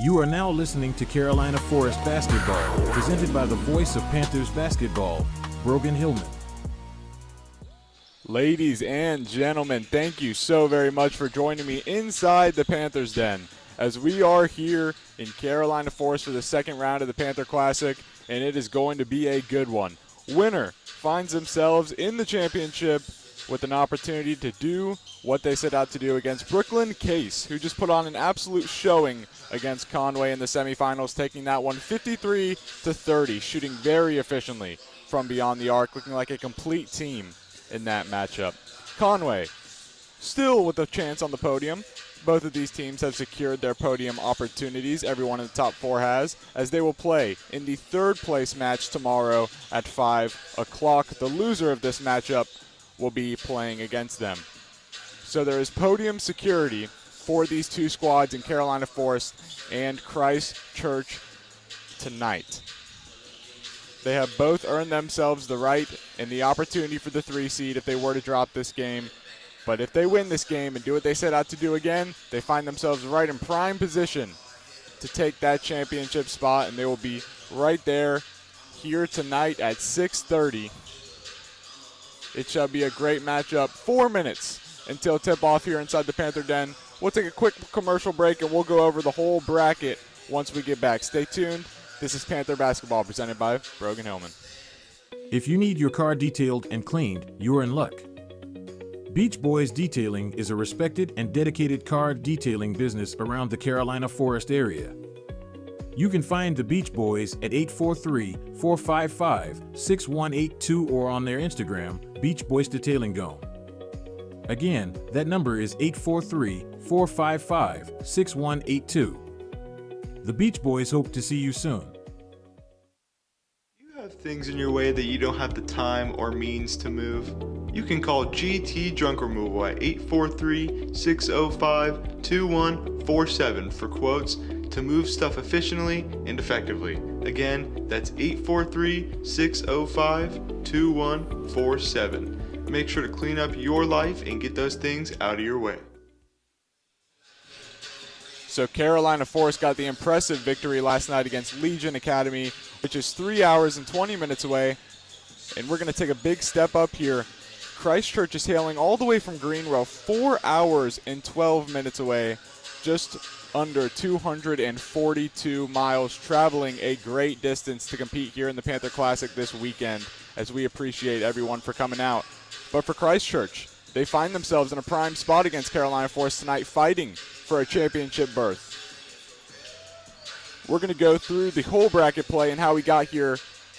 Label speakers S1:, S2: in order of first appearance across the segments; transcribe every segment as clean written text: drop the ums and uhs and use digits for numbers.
S1: You are now listening to Carolina Forest Basketball, presented by the voice of Panthers basketball, Brogan Hillman.
S2: Ladies and gentlemen, thank you so very much for joining me inside the Panthers Den as we are here in Carolina Forest for the second round of the Panther Classic, and it is going to be a good one. Winner finds themselves in the championship with an opportunity to do what they set out to do against Brooklyn Case, who just put on an absolute showing against Conway in the semifinals, taking that one 53-30, shooting very efficiently from beyond the arc, looking like a complete team in that matchup. Conway still with a chance on the podium. Both of these teams have secured their podium opportunities. Everyone in the top four has, as they will play in the third place match tomorrow at 5 o'clock. The loser of this matchup will be playing against them. So there is podium security for these two squads in Carolina Forest and Christ Church tonight. They have both earned themselves the right and the opportunity for the 3 seed if they were to drop this game. But if they win this game and do what they set out to do again, they find themselves right in prime position to take that championship spot, and they will be right there here tonight at 6:30. It shall be a great matchup. 4 minutes until tip-off here inside the Panther Den. We'll take a quick commercial break, and we'll go over the whole bracket once we get back. Stay tuned. This is Panther Basketball presented by Brogan Hillman.
S1: If you need your car detailed and cleaned, you are in luck. Beach Boys Detailing is a respected and dedicated car detailing business around the Carolina Forest area. You can find the Beach Boys at 843-455-6182 or on their Instagram, Beach Boys Detailing Gone. Again, that number is 843-455-6182. The Beach Boys hope to see you soon.
S3: You have things in your way that you don't have the time or means to move? You can call GT Junk Removal at 843-605-2147 for quotes to move stuff efficiently and effectively. Again, that's 843-605-2147. Make sure to clean up your life and get those things out of your way.
S2: So Carolina Forest got the impressive victory last night against Legion Academy, which is 3 hours and 20 minutes away. And we're going to take a big step up here. Christ Church is hailing all the way from Greenwell, 4 hours and 12 minutes away, just under 242 miles, traveling a great distance to compete here in the Panther Classic this weekend, as we appreciate everyone for coming out. But for Christ Church, they find themselves in a prime spot against Carolina Forest tonight, fighting for a championship berth. We're going to go through the whole bracket play and how we got here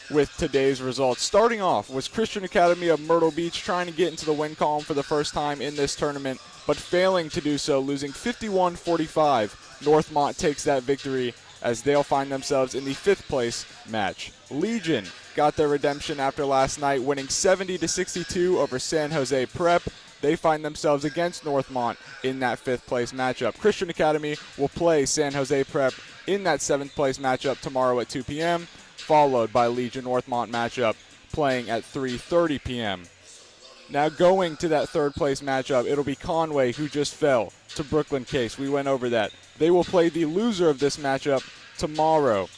S2: with today's results. Starting off was Christian Academy of Myrtle Beach trying to get into the win column for the first time in this tournament, but failing to do so, losing 51-45. Northmont takes that victory as they'll find themselves in the 5th place match. Legion got their redemption after last night, winning 70-62 over San Jose Prep. They find themselves against Northmont in that 5th place matchup. Christian Academy will play San Jose Prep in that 7th place matchup tomorrow at 2 p.m., followed by Legion Northmont matchup playing at 3:30 p.m. Now going to that 3rd place matchup, it'll be Conway, who just fell to Brooklyn Case. We went over that. They will play the loser of this matchup tomorrow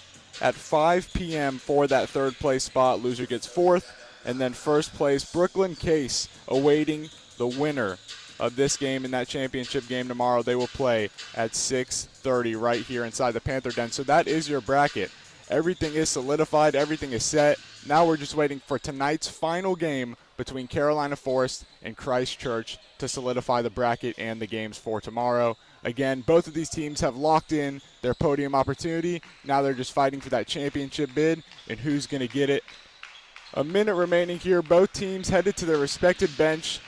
S2: at 5 p.m. for that 3rd place spot. Loser gets 4th, and then 1st place Brooklyn Case awaiting the winner of this game in that championship game tomorrow. They will play at 6:30 right here inside the Panther Den. So that is your bracket. Everything is solidified. Everything is set. Now we're just waiting for tonight's final game between Carolina Forest and Christ Church to solidify the bracket and the games for tomorrow. Again, both of these teams have locked in their podium opportunity. Now they're just fighting for that championship bid and who's going to get it. A minute remaining here. Both teams headed to their respected bench.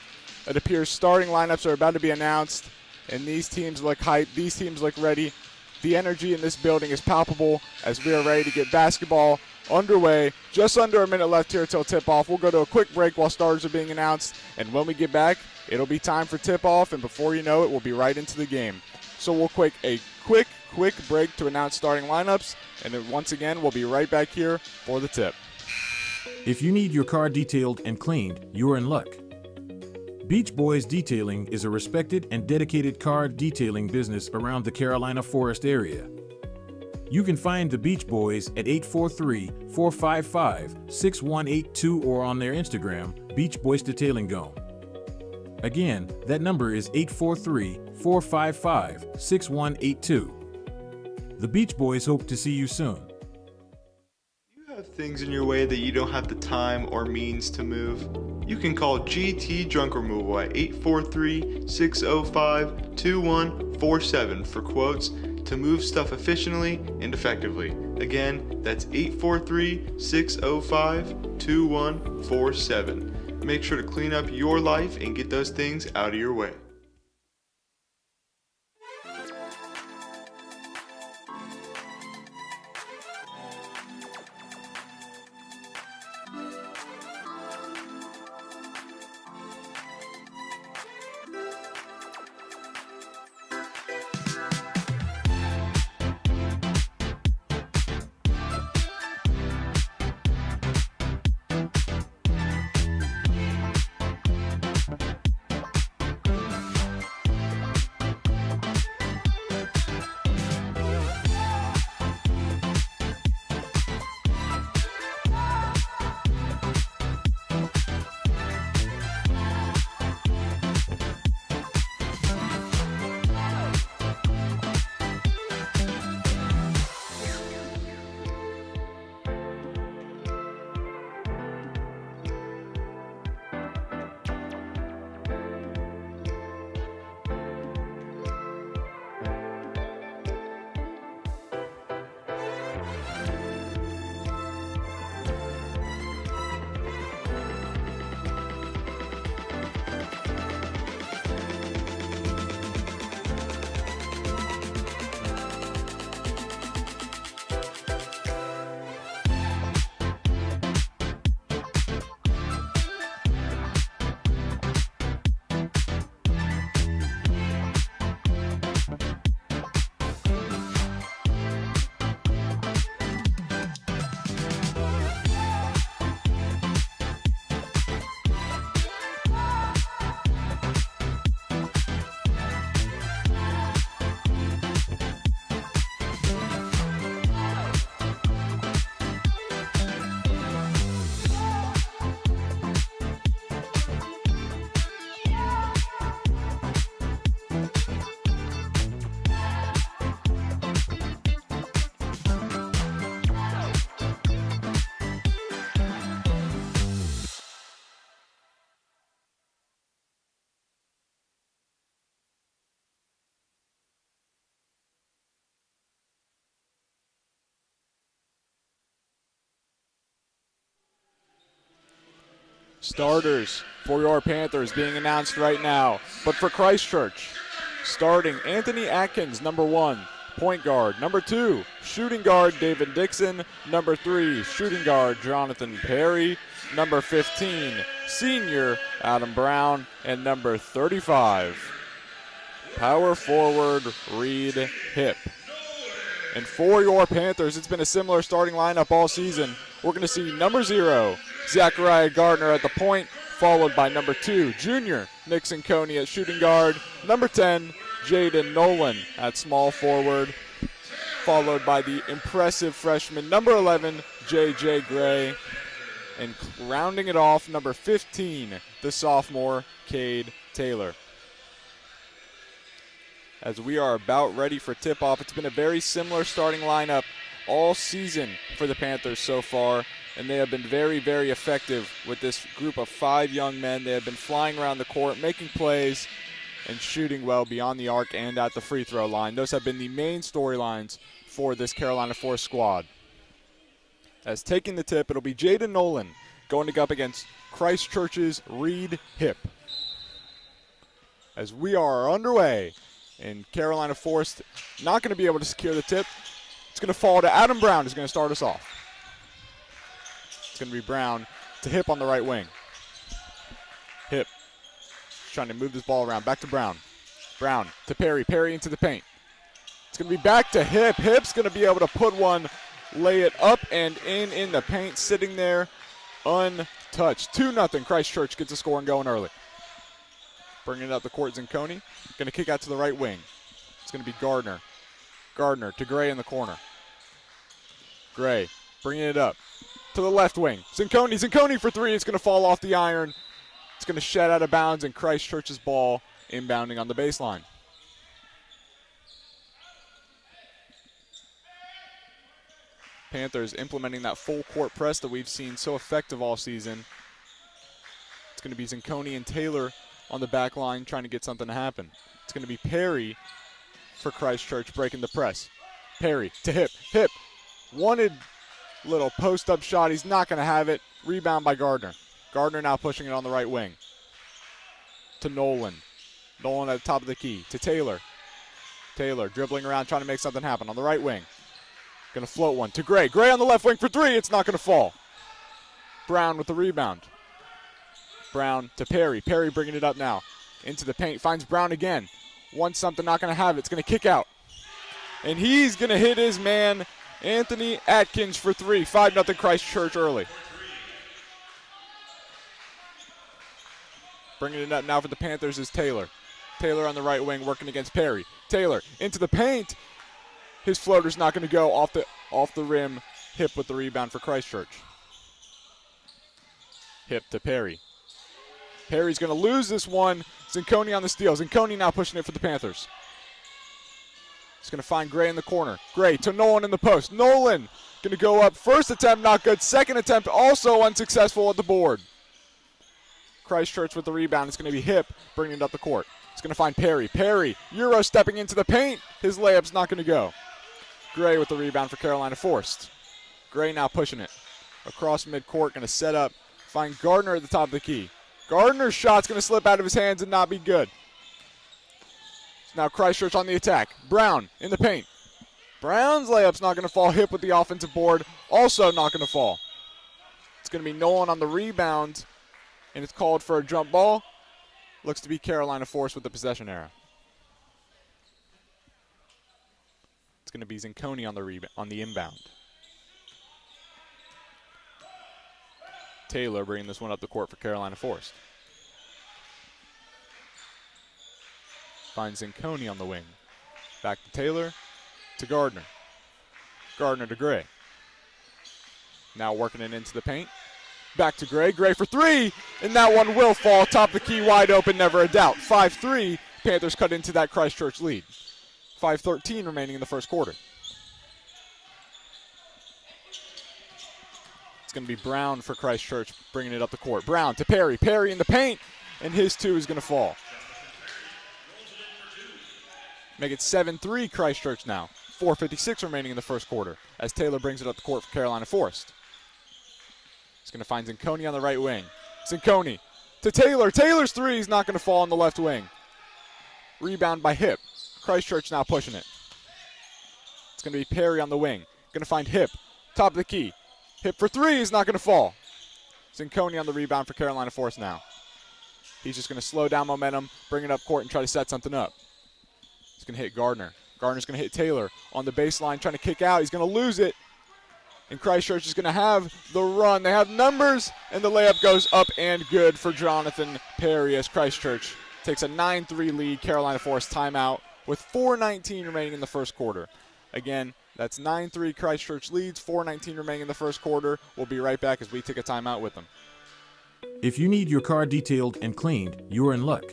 S2: It appears starting lineups are about to be announced, and these teams look hyped. These teams look ready. The energy in this building is palpable as we are ready to get basketball underway. Just under a minute left here till tip-off. We'll go to a quick break while starters are being announced, and when we get back, it'll be time for tip-off, and before you know it, we'll be right into the game. So we'll quick break to announce starting lineups, and then once again, we'll be right back here for the tip.
S1: If you need your car detailed and cleaned, you are in luck. Beach Boys Detailing is a respected and dedicated car detailing business around the Carolina Forest area. You can find the Beach Boys at 843-455-6182 or on their Instagram, Beach Boys Detailing Gone. Again, that number is 843-455-6182. The Beach Boys hope to see you soon.
S3: You have things in your way that you don't have the time or means to move? You can call GT Junk Removal at 843-605-2147 for quotes to move stuff efficiently and effectively. Again, that's 843-605-2147. Make sure to clean up your life and get those things out of your way.
S2: Starters for your Panthers being announced right now. But for Christchurch, starting Anthony Atkins, number 1, point guard. Number 2, shooting guard David Dixon. Number 3, shooting guard Jonathan Perry. Number 15, senior Adam Brown. And number 35, power forward Reed Hipp. And for your Panthers, it's been a similar starting lineup all season. We're going to see number 0, Zachariah Gardner at the point, followed by number 2, junior Nixon Coney at shooting guard. Number 10, Jaden Nolan at small forward, followed by the impressive freshman, number 11, J.J. Gray. And rounding it off, number 15, the sophomore, Cade Taylor. As we are about ready for tip-off, it's been a very similar starting lineup all season for the Panthers so far, and they have been very, very effective with this group of 5 young men. They have been flying around the court, making plays, and shooting well beyond the arc and at the free throw line. Those have been the main storylines for this Carolina Force squad. As taking the tip, it'll be Jaden Nolan going to go up against Christchurch's Reed Hipp. As we are underway, and Carolina Force not going to be able to secure the tip. It's going to fall to Adam Brown, who's going to start us off. It's going to be Brown to Hipp on the right wing. Hipp trying to move this ball around. Back to Brown. Brown to Perry. Perry into the paint. It's going to be back to Hipp. Hipp's going to be able to put one, lay it up and in the paint, sitting there untouched. 2-0. Christchurch gets the scoring going early. Bringing it up the court, Zanconi. Going to kick out to the right wing. It's going to be Gardner. Gardner to Gray in the corner. Gray bringing it up to the left wing. Zinconi for three. It's going to fall off the iron. It's going to shed out of bounds, and Christchurch's ball inbounding on the baseline. Panthers implementing that full court press that we've seen so effective all season. It's going to be Zinconi and Taylor on the back line trying to get something to happen. It's going to be Perry for Christchurch breaking the press. Perry to Hip. Hip wanted little post-up shot. He's not going to have it. Rebound by Gardner. Gardner now pushing it on the right wing. To Nolan. Nolan at the top of the key. To Taylor. Taylor dribbling around trying to make something happen on the right wing. Going to float one to Gray. Gray on the left wing for three. It's not going to fall. Brown with the rebound. Brown to Perry. Perry bringing it up now. Into the paint. Finds Brown again. Wants something, not going to have it. It's going to kick out. And he's going to hit his man, Anthony Atkins, for three. 5-0 Christchurch early. Bringing it up now for the Panthers is Taylor. Taylor on the right wing working against Perry. Taylor into the paint. His floater's not going to go off the rim. Hip with the rebound for Christchurch. Hip to Perry. Perry's going to lose this one. Zinconi on the steal. Zinconi now pushing it for the Panthers. He's going to find Gray in the corner. Gray to Nolan in the post. Nolan going to go up. First attempt not good. Second attempt also unsuccessful at the board. Christchurch with the rebound. It's going to be Hip bringing it up the court. He's going to find Perry. Perry, Euro stepping into the paint. His layup's not going to go. Gray with the rebound for Carolina Forest. Gray now pushing it. Across midcourt, going to set up. Find Gardner at the top of the key. Gardner's shot's going to slip out of his hands and not be good. So now Christchurch on the attack. Brown in the paint. Brown's layup's not going to fall. Hip with the offensive board. Also not going to fall. It's going to be Nolan on the rebound, and it's called for a jump ball. Looks to be Carolina Force with the possession arrow. It's going to be Zinconi on the inbound. Taylor bringing this one up the court for Carolina Force. Finds Zinconi on the wing. Back to Taylor, to Gardner. Gardner to Gray. Now working it into the paint. Back to Gray. Gray for three, and that one will fall. Top of the key, wide open, never a doubt. 5-3, Panthers cut into that Christchurch lead. 5:13 remaining in the first quarter. It's going to be Brown for Christchurch bringing it up the court. Brown to Perry. Perry in the paint, and his two is going to fall. Make it 7-3 Christchurch now. 4:56 remaining in the first quarter as Taylor brings it up the court for Carolina Forest. He's going to find Zinconi on the right wing. Zinconi to Taylor. Taylor's three is not going to fall on the left wing. Rebound by Hip. Christchurch now pushing it. It's going to be Perry on the wing. Going to find Hip. Top of the key. Hip for three is not going to fall. Zinconi on the rebound for Carolina Force now. He's just going to slow down momentum, bring it up court, and try to set something up. He's going to hit Gardner. Gardner's going to hit Taylor on the baseline, trying to kick out. He's going to lose it. And Christchurch is going to have the run. They have numbers, and the layup goes up and good for Jonathan Perry as Christchurch takes a 9-3 lead. Carolina Forest timeout with 4:19 remaining in the first quarter. Again, that's 9-3 Christchurch leads, 4:19 remaining in the first quarter. We'll be right back as we take a timeout with them.
S1: If you need your car detailed and cleaned, you're in luck.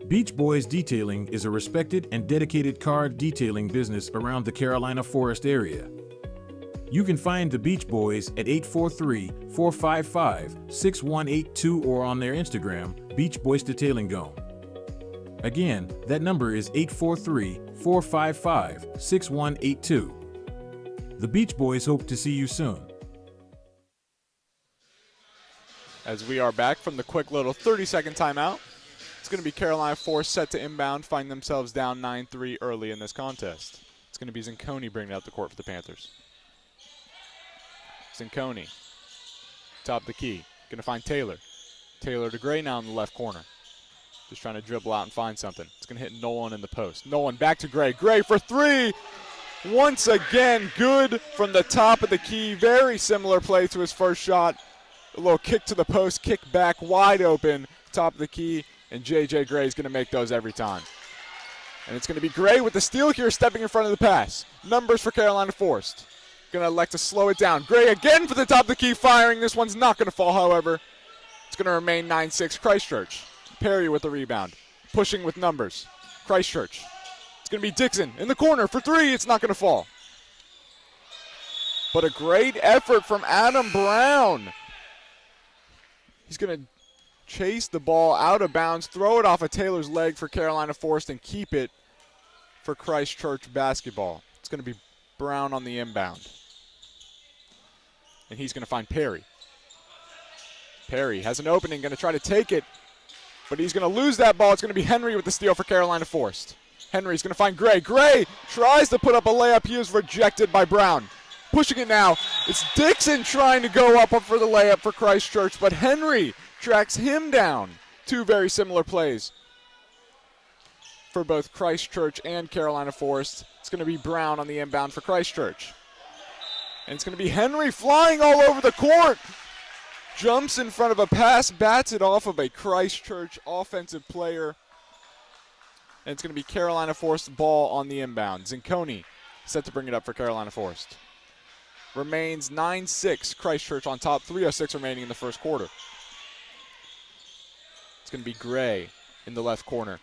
S1: Beach Boys Detailing is a respected and dedicated car detailing business around the Carolina Forest area. You can find the Beach Boys at 843-455-6182 or on their Instagram, Beach Boys Detailing Go. Again, that number is 843-455-6182. The Beach Boys hope to see you soon.
S2: As we are back from the quick little 30-second timeout, it's going to be Carolina Force set to inbound, find themselves down 9-3 early in this contest. It's going to be Zinconi bringing it up the court for the Panthers. Zinconi, top of the key, going to find Taylor. Taylor to Gray now in the left corner. Just trying to dribble out and find something. It's going to hit Nolan in the post. Nolan back to Gray. Gray for three. Once again, good from the top of the key. Very similar play to his first shot. A little kick to the post, kick back, wide open, top of the key, and J.J. Gray is going to make those every time. And it's going to be Gray with the steal here, stepping in front of the pass. Numbers for Carolina Forest. Going to elect to slow it down. Gray again for the top of the key, firing. This one's not going to fall, however. It's going to remain 9-6 Christchurch. Perry with the rebound. Pushing with numbers. Christchurch. It's going to be Dixon in the corner for three. It's not going to fall. But a great effort from Adam Brown. He's going to chase the ball out of bounds, throw it off of Taylor's leg for Carolina Forest, and keep it for Christchurch basketball. It's going to be Brown on the inbound. And he's going to find Perry. Perry has an opening, going to try to take it, but he's going to lose that ball. It's going to be Henry with the steal for Carolina Forest. Henry's going to find Gray. Gray tries to put up a layup. He is rejected by Brown. Pushing it now. It's Dixon trying to go up for the layup for Christchurch, but Henry tracks him down. Two very similar plays for both Christchurch and Carolina Forest. It's going to be Brown on the inbound for Christchurch. And it's going to be Henry flying all over the court. Jumps in front of a pass, bats it off of a Christchurch offensive player. And it's going to be Carolina Forest ball on the inbound. Zinconi set to bring it up for Carolina Forest. Remains 9-6, Christchurch on top, 3:06 remaining in the first quarter. It's going to be Gray in the left corner.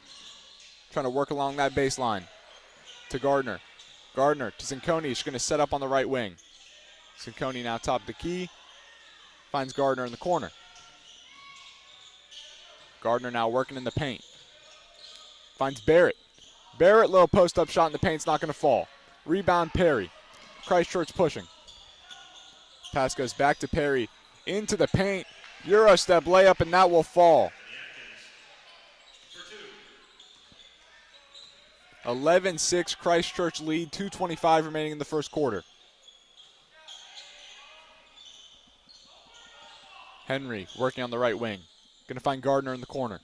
S2: Trying to work along that baseline to Gardner. Gardner to Zinconi. He's going to set up on the right wing. Zinconi now top of the key. Finds Gardner in the corner. Gardner now working in the paint. Finds Barrett. Barrett, little post-up shot in the paint's not going to fall. Rebound Perry. Christchurch pushing. Pass goes back to Perry. Into the paint. Euro step layup, and that will fall. 11-6 Christchurch lead, 2:25 remaining in the first quarter. Henry working on the right wing. Going to find Gardner in the corner.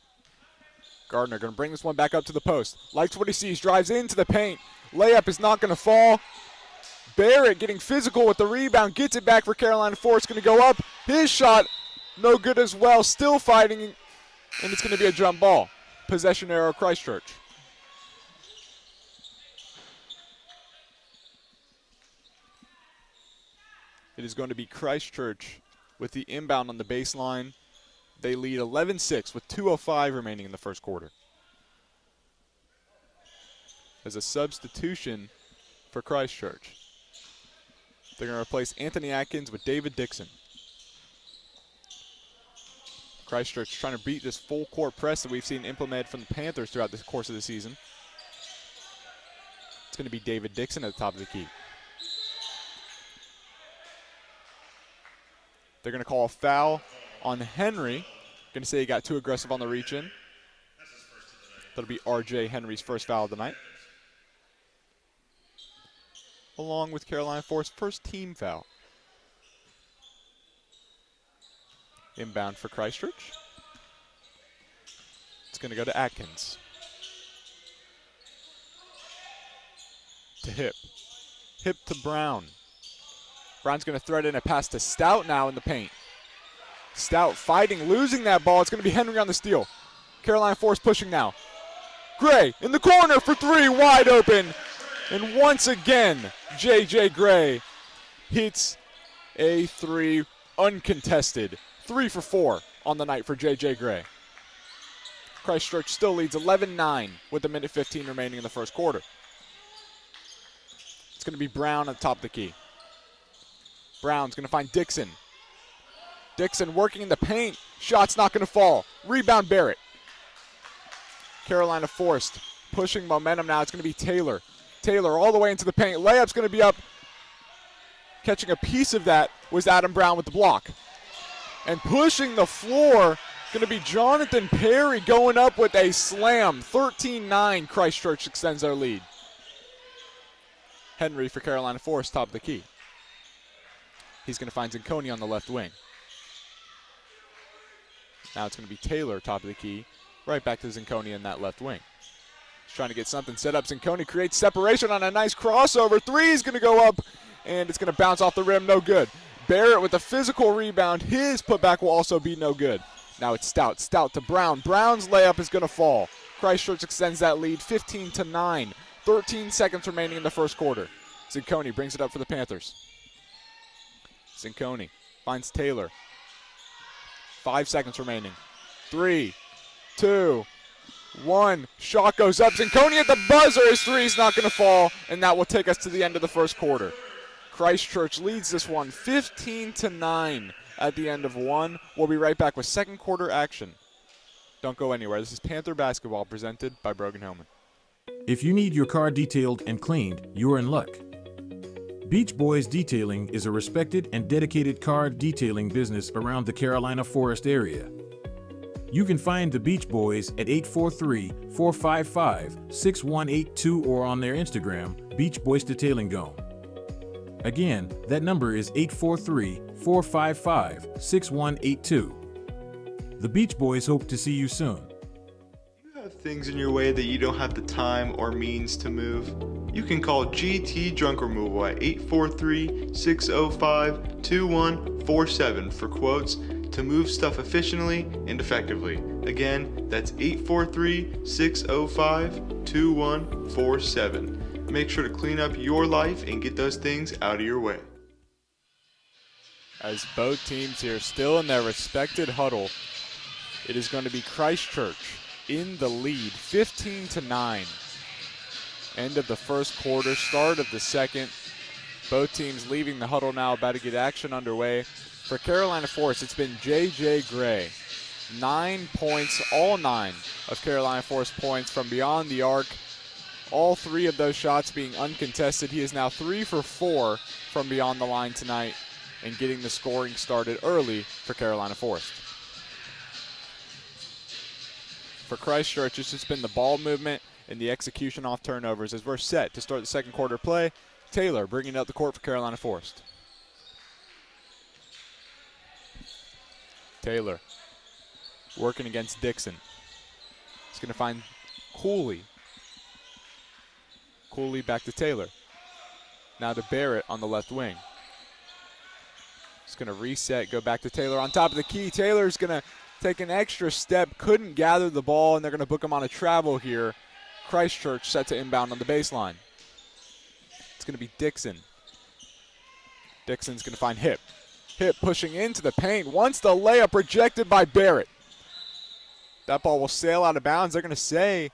S2: Gardner going to bring this one back up to the post. Likes what he sees, drives into the paint. Layup is not going to fall. Barrett getting physical with the rebound, gets it back for Carolina Forest. Going to go up. His shot, no good as well. Still fighting, and it's going to be a jump ball. Possession arrow Christchurch. It is going to be Christchurch with the inbound on the baseline. They lead 11-6 with 2:05 remaining in the first quarter. As a substitution for Christchurch, they're going to replace Anthony Atkins with David Dixon. Christchurch trying to beat this full court press that we've seen implemented from the Panthers throughout the course of the season. It's going to be David Dixon at the top of the key. They're going to call a foul on Henry. Going to say he got too aggressive on the reach-in. That'll be R.J. Henry's first foul of the night. Along with Carolina Forest's first team foul. Inbound for Christchurch. It's going to go to Atkins. To Hip. Hip to Brown. Brown's going to thread in a pass to Stout now in the paint. Stout fighting, losing that ball. It's going to be Henry on the steal. Carolina Forest pushing now. Gray in the corner for three, wide open. And once again, J.J. Gray hits a three uncontested. 3 for 4 on the night for J.J. Gray. Christchurch still leads 11-9 with 1:15 remaining in the first quarter. It's going to be Brown at the top of the key. Brown's going to find Dixon. Dixon working in the paint. Shot's not going to fall. Rebound Barrett. Carolina Forest pushing momentum now. It's going to be Taylor. Taylor all the way into the paint. Layup's going to be up. Catching a piece of that was Adam Brown with the block. And pushing the floor, going to be Jonathan Perry going up with a slam. 13-9, Christchurch extends their lead. Henry for Carolina Forest, top of the key. He's going to find Zinconi on the left wing. Now it's going to be Taylor, top of the key. Right back to Zinconi in that left wing. He's trying to get something set up. Zinconi creates separation on a nice crossover. Three is going to go up, and it's going to bounce off the rim. No good. Barrett with a physical rebound. His putback will also be no good. Now it's Stout. Stout to Brown. Brown's layup is going to fall. Christchurch extends that lead 15-9. 13 seconds remaining in the first quarter. Zinconi brings it up for the Panthers. Cinconi finds Taylor. 5 seconds remaining. 3, 2, 1. Shot goes up. Cinconi at the buzzer. His three is not going to fall, and that will take us to the end of the first quarter. Christchurch leads this one 15-9 at the end of one. We'll be right back with second quarter action. Don't go anywhere. This is Panther basketball presented by Brogan Hillman.
S1: If you need your car detailed and cleaned, you're in luck. Beach Boys Detailing is a respected and dedicated car detailing business around the Carolina Forest area. You can find the Beach Boys at 843-455-6182 or on their Instagram, Beach Boys Detailing Go. Again, that number is 843-455-6182. The Beach Boys hope to see you soon.
S3: You have things in your way that you don't have the time or means to move? You can call GT Junk Removal at 843-605-2147 for quotes to move stuff efficiently and effectively. Again, that's 843-605-2147. Make sure to clean up your life and get those things out of your way.
S2: As both teams here still in their respected huddle, it is going to be Christchurch in the lead, 15-9. End of the first quarter, start of the second. Both teams leaving the huddle now, about to get action underway. For Carolina Forest, it's been J.J. Gray. 9 points, all 9 of Carolina Forest points from beyond the arc. All 3 of those shots being uncontested. He is now 3 for 4 from beyond the line tonight and getting the scoring started early for Carolina Forest. For Christchurch, it's just been the ball movement and the execution off turnovers as we're set to start the second quarter play. Taylor bringing it up the court for Carolina Forest. Taylor working against Dixon. He's going to find Cooley. Cooley back to Taylor. Now to Barrett on the left wing. He's going to reset, go back to Taylor on top of the key. Taylor's going to take an extra step, couldn't gather the ball, and they're going to book him on a travel here. Christchurch set to inbound on the baseline. It's going to be Dixon. Dixon's going to find Hip. Hip pushing into the paint. Wants the layup rejected by Barrett. That ball will sail out of bounds. They're going to say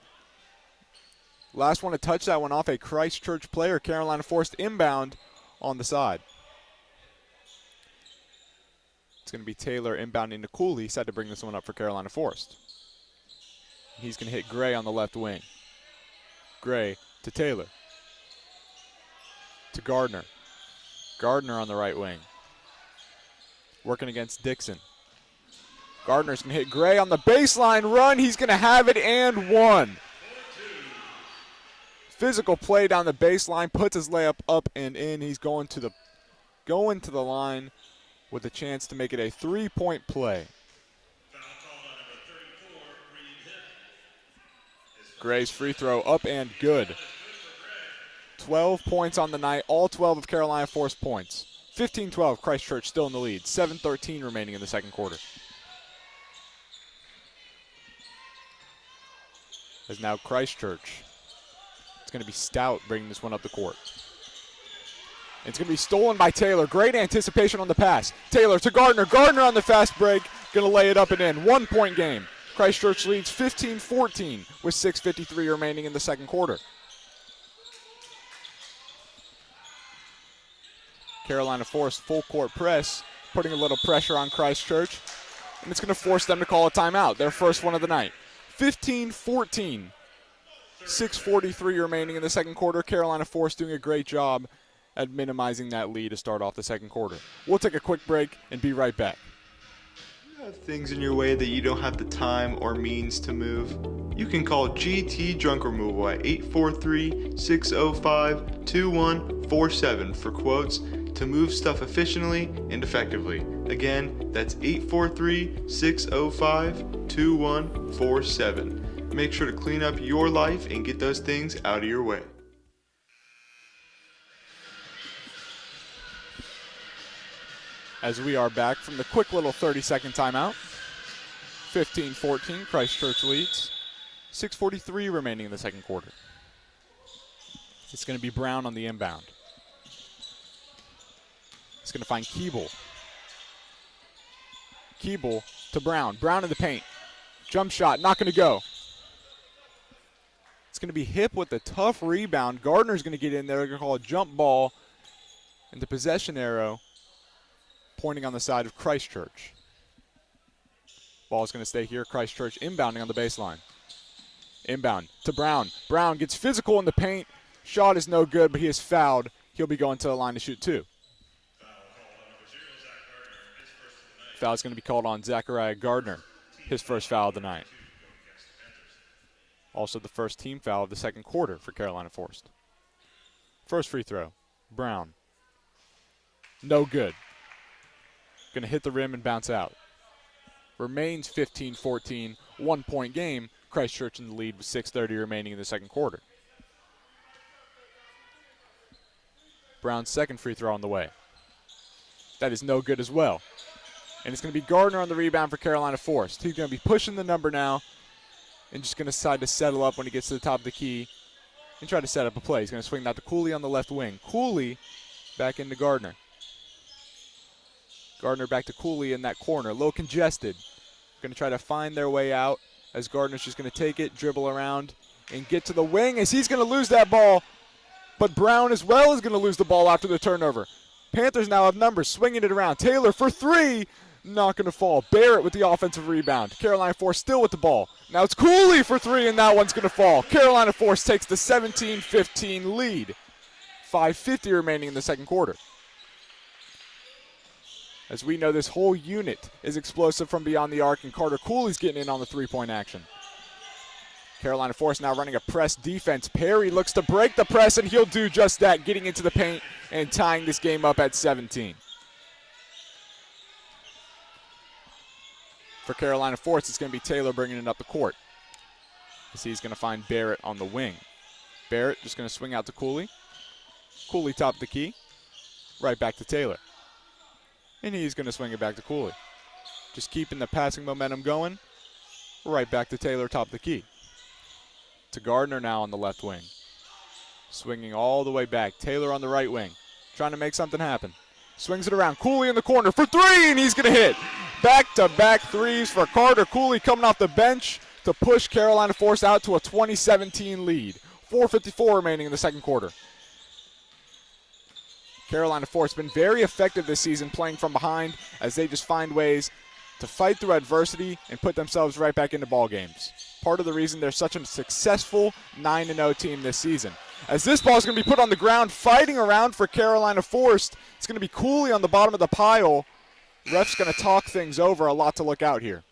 S2: last one to touch that one off a Christchurch player. Carolina Forest inbound on the side. It's going to be Taylor inbounding to Cooley. He's had to bring this one up for Carolina Forest. He's going to hit Gray on the left wing. Gray to Taylor. To Gardner. Gardner on the right wing. Working against Dixon. Gardner's going to hit Gray on the baseline run. He's going to have it and one. Physical play down the baseline, puts his layup up and in. He's going to the line with a chance to make it a three-point play. Gray's free throw up and good. 12 points on the night, all 12 of Carolina Forest points. 15-12, Christchurch still in the lead. 7:13 remaining in the second quarter. As now Christchurch. It's going to be Stout bringing this one up the court. It's going to be stolen by Taylor. Great anticipation on the pass. Taylor to Gardner. Gardner on the fast break. Going to lay it up and in. 1 point game. Christchurch leads 15-14 with 6:53 remaining in the second quarter. Carolina Forest full court press, putting a little pressure on Christchurch, and it's going to force them to call a timeout, their first one of the night. 15-14, 6:43 remaining in the second quarter. Carolina Forest doing a great job at minimizing that lead to start off the second quarter. We'll take a quick break and be right back.
S3: You have things in your way that you don't have the time or means to move? You can call GT Junk Removal at 843-605-2147 for quotes to move stuff efficiently and effectively. Again, that's 843-605-2147. Make sure to clean up your life and get those things out of your way.
S2: As we are back from the quick little 30-second timeout. 15-14, Christchurch leads. 6:43 remaining in the second quarter. It's going to be Brown on the inbound. It's going to find Keeble. Keeble to Brown. Brown in the paint. Jump shot, not going to go. It's going to be Hip with a tough rebound. Gardner's going to get in there. They're going to call a jump ball. And the possession arrow pointing on the side of Christchurch. Ball is going to stay here. Christchurch inbounding on the baseline. Inbound to Brown. Brown gets physical in the paint. Shot is no good, but he is fouled. He'll be going to the line to shoot two. Foul is going to be called on Zachariah Gardner, his first foul of the night. Also the first team foul of the second quarter for Carolina Forest. First free throw, Brown. No good. Going to hit the rim and bounce out. Remains 15-14, 1 point game. Christchurch in the lead with 6:30 remaining in the second quarter. Brown's second free throw on the way. That is no good as well. And it's going to be Gardner on the rebound for Carolina Forest. He's going to be pushing the number now and just going to decide to settle up when he gets to the top of the key and try to set up a play. He's going to swing that to Cooley on the left wing. Cooley back into Gardner. Gardner back to Cooley in that corner. A little congested. Going to try to find their way out as Gardner's just going to take it, dribble around, and get to the wing as he's going to lose that ball. But Brown as well is going to lose the ball after the turnover. Panthers now have numbers, swinging it around. Taylor for three. Not going to fall. Barrett with the offensive rebound. Carolina Forest still with the ball. Now it's Cooley for three, and that one's going to fall. Carolina Forest takes the 17-15 lead. 5:50 remaining in the second quarter. As we know, this whole unit is explosive from beyond the arc, and Carter Cooley's getting in on the three-point action. Carolina Forest now running a press defense. Perry looks to break the press, and he'll do just that, getting into the paint and tying this game up at 17. For Carolina Forest, it's going to be Taylor bringing it up the court. As he's going to find Barrett on the wing. Barrett just going to swing out to Cooley. Cooley top of the key. Right back to Taylor. And he's going to swing it back to Cooley. Just keeping the passing momentum going. Right back to Taylor top of the key. To Gardner now on the left wing. Swinging all the way back. Taylor on the right wing. Trying to make something happen. Swings it around. Cooley in the corner for three, and he's going to hit. Back-to-back threes for Carter Cooley coming off the bench to push Carolina Forest out to a 20-17 lead. 4:54 remaining in the second quarter. Carolina Forest been very effective this season playing from behind as they just find ways to fight through adversity and put themselves right back into ball games. Part of the reason they're such a successful 9-0 team this season. As this ball is going to be put on the ground, fighting around for Carolina Forest, it's going to be Cooley on the bottom of the pile. Ref's going to talk things over. A lot to look out here.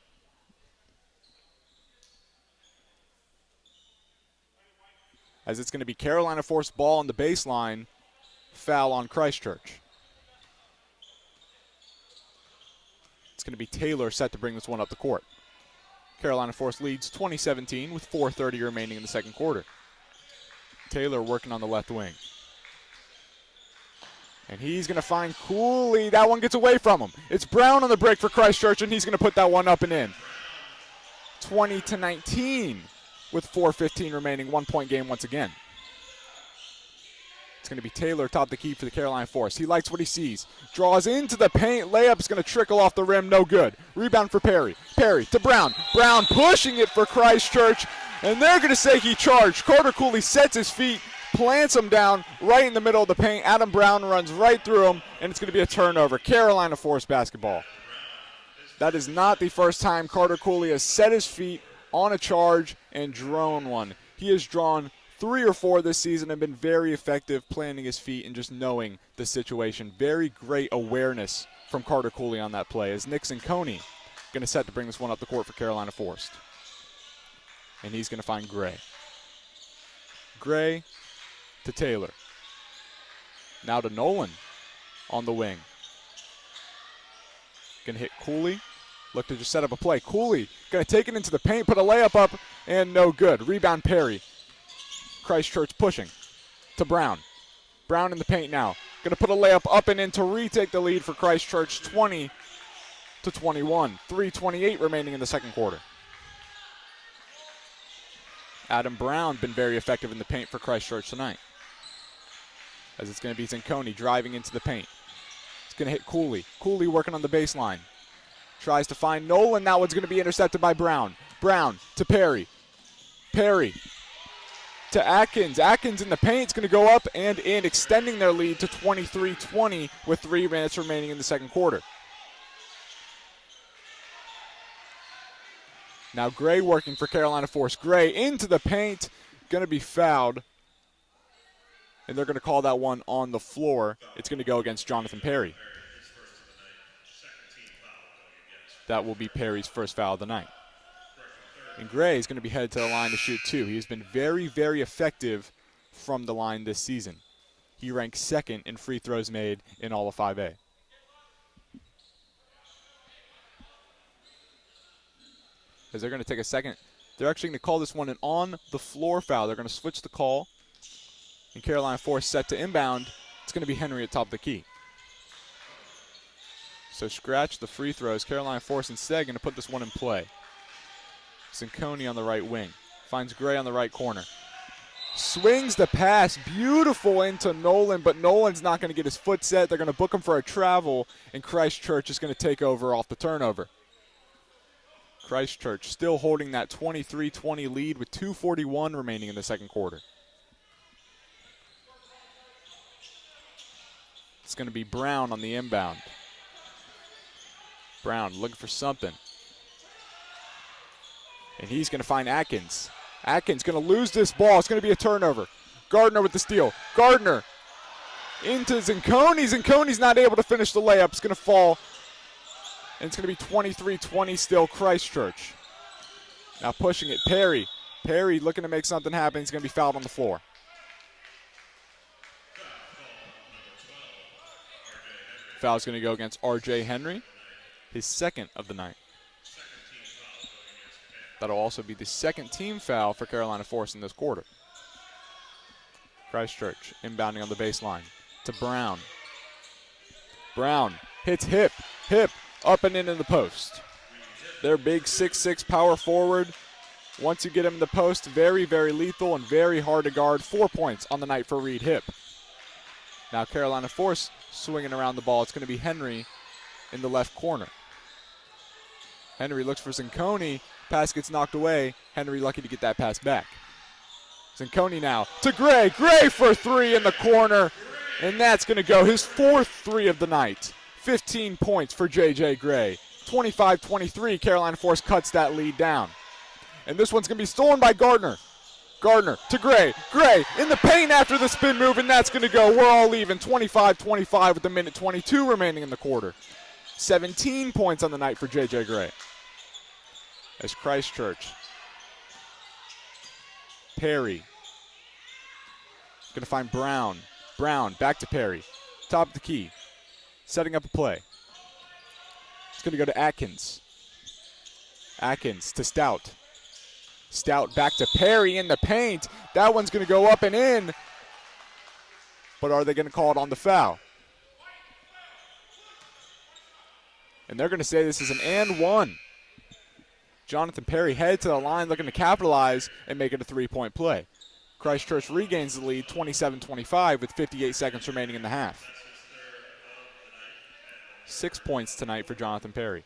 S2: As it's going to be Carolina Forest ball on the baseline. Foul on Christchurch. It's going to be Taylor set to bring this one up the court. Carolina Forest leads 20-17 with 4:30 remaining in the second quarter. Taylor working on the left wing. And he's going to find Cooley. That one gets away from him. It's Brown on the break for Christchurch, and he's going to put that one up and in. 20-19 with 4:15 remaining. 1 point game once again. It's going to be Taylor top the key for the Carolina Forest. He likes what he sees. Draws into the paint. Layup is going to trickle off the rim. No good. Rebound for Perry. Perry to Brown. Brown pushing it for Christchurch. And they're going to say he charged. Carter Cooley sets his feet, plants him down right in the middle of the paint. Adam Brown runs right through him, and it's going to be a turnover. Carolina Forest basketball. That is not the first time Carter Cooley has set his feet on a charge and drawn one. He has drawn 3 or 4 this season and been very effective planting his feet and just knowing the situation. Very great awareness from Carter Cooley on that play as Nixon Coney going to set to bring this one up the court for Carolina Forest. And he's going to find Gray. Gray to Taylor. Now to Nolan on the wing. Going to hit Cooley. Look to just set up a play. Cooley going to take it into the paint, put a layup up, and no good. Rebound Perry. Christchurch pushing to Brown. Brown in the paint now. Going to put a layup up and in to retake the lead for Christchurch 20-21. 3:28 remaining in the second quarter. Adam Brown been very effective in the paint for Christchurch tonight. As it's going to be Zanconi driving into the paint. It's going to hit Cooley. Cooley working on the baseline. Tries to find Nolan. That one's going to be intercepted by Brown. Brown to Perry. Perry to Atkins. Atkins in the paint. It's going to go up and in, extending their lead to 23-20 with 3 minutes remaining in the second quarter. Now Gray working for Carolina Force. Gray into the paint. Going to be fouled. And they're going to call that one on the floor. It's going to go against Jonathan Perry. That will be Perry's first foul of the night. And Gray is going to be headed to the line to shoot 2. He has been very, very effective from the line this season. He ranks second in free throws made in all of 5A. As they're going to take a second. They're actually going to call this one an on-the-floor foul. They're going to switch the call. And Carolina Force set to inbound. It's going to be Henry at top of the key. So scratch the free throws. Carolina Force instead going to put this one in play. Zinconi on the right wing. Finds Gray on the right corner. Swings the pass. Beautiful into Nolan, but Nolan's not going to get his foot set. They're going to book him for a travel, and Christchurch is going to take over off the turnover. Christchurch still holding that 23-20 lead with 2:41 remaining in the second quarter. It's going to be Brown on the inbound. Brown looking for something. And he's going to find Atkins. Atkins going to lose this ball. It's going to be a turnover. Gardner with the steal. Gardner into Zinconi. Zinconi's not able to finish the layup. It's going to fall. And it's going to be 23-20 still Christchurch. Now pushing it, Perry. Perry looking to make something happen. He's going to be fouled on the floor. Foul's going to go against R.J. Henry, his second of the night. That'll also be the second team foul for Carolina Force in this quarter. Christchurch inbounding on the baseline to Brown. Brown hits hip, up and in the post. Their big 6'6" power forward. Once you get him in the post, very, very lethal and very hard to guard. 4 points on the night for Reed Hip. Now Carolina Force swinging around the ball. It's going to be Henry in the left corner. Henry looks for Zinconi. Pass gets knocked away. Henry lucky to get that pass back. Zinconi now to Gray. Gray for 3 in the corner. And that's going to go his 4th 3 of the night. 15 points for J.J. Gray. 25-23, Carolina Force cuts that lead down. And this one's going to be stolen by Gardner. Gardner to Gray. Gray in the paint after the spin move, and that's going to go. We're all even. 25-25 with a minute 22 remaining in the quarter. 17 points on the night for J.J. Gray. As Christchurch. Perry. Going to find Brown. Brown back to Perry. Top of the key. Setting up a play. It's going to go to Atkins. Atkins to Stout. Stout back to Perry in the paint. That one's going to go up and in. But are they going to call it on the foul? And they're going to say this is an and one. Jonathan Perry headed to the line looking to capitalize and make it a 3-point play. Christchurch regains the lead 27-25 with 58 seconds remaining in the half. 6 points tonight for Jonathan Perry.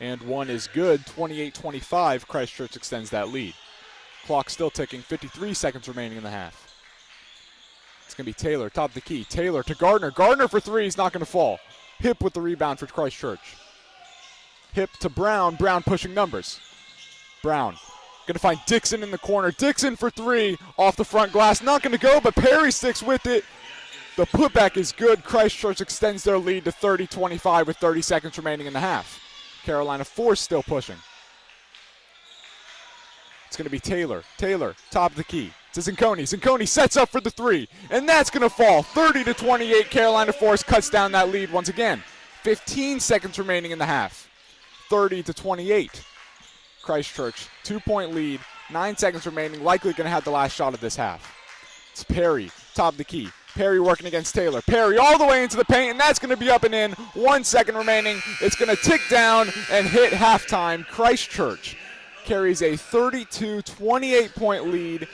S2: And one is good. 28-25. Christchurch extends that lead. Clock still ticking. 53 seconds remaining in the half. It's going to be Taylor, top of the key. Taylor to Gardner. Gardner for 3. He's not going to fall. Hip with the rebound for Christchurch. Hip to Brown. Brown pushing numbers. Brown. Going to find Dixon in the corner. Dixon for 3 off the front glass. Not going to go, but Perry sticks with it. The putback is good. Christchurch extends their lead to 30-25 with 30 seconds remaining in the half. Carolina Force still pushing. It's going to be Taylor. Taylor, top of the key. To Zinconi. Zinconi sets up for the 3, and that's going to fall. 30-28. Carolina Force cuts down that lead once again. 15 seconds remaining in the half. 30-28. Christchurch, 2-point lead, 9 seconds remaining, likely going to have the last shot of this half. It's Perry, top of the key. Perry working against Taylor. Perry all the way into the paint, and that's going to be up and in. 1 second remaining. It's going to tick down and hit halftime. Christchurch carries a 32-28 point lead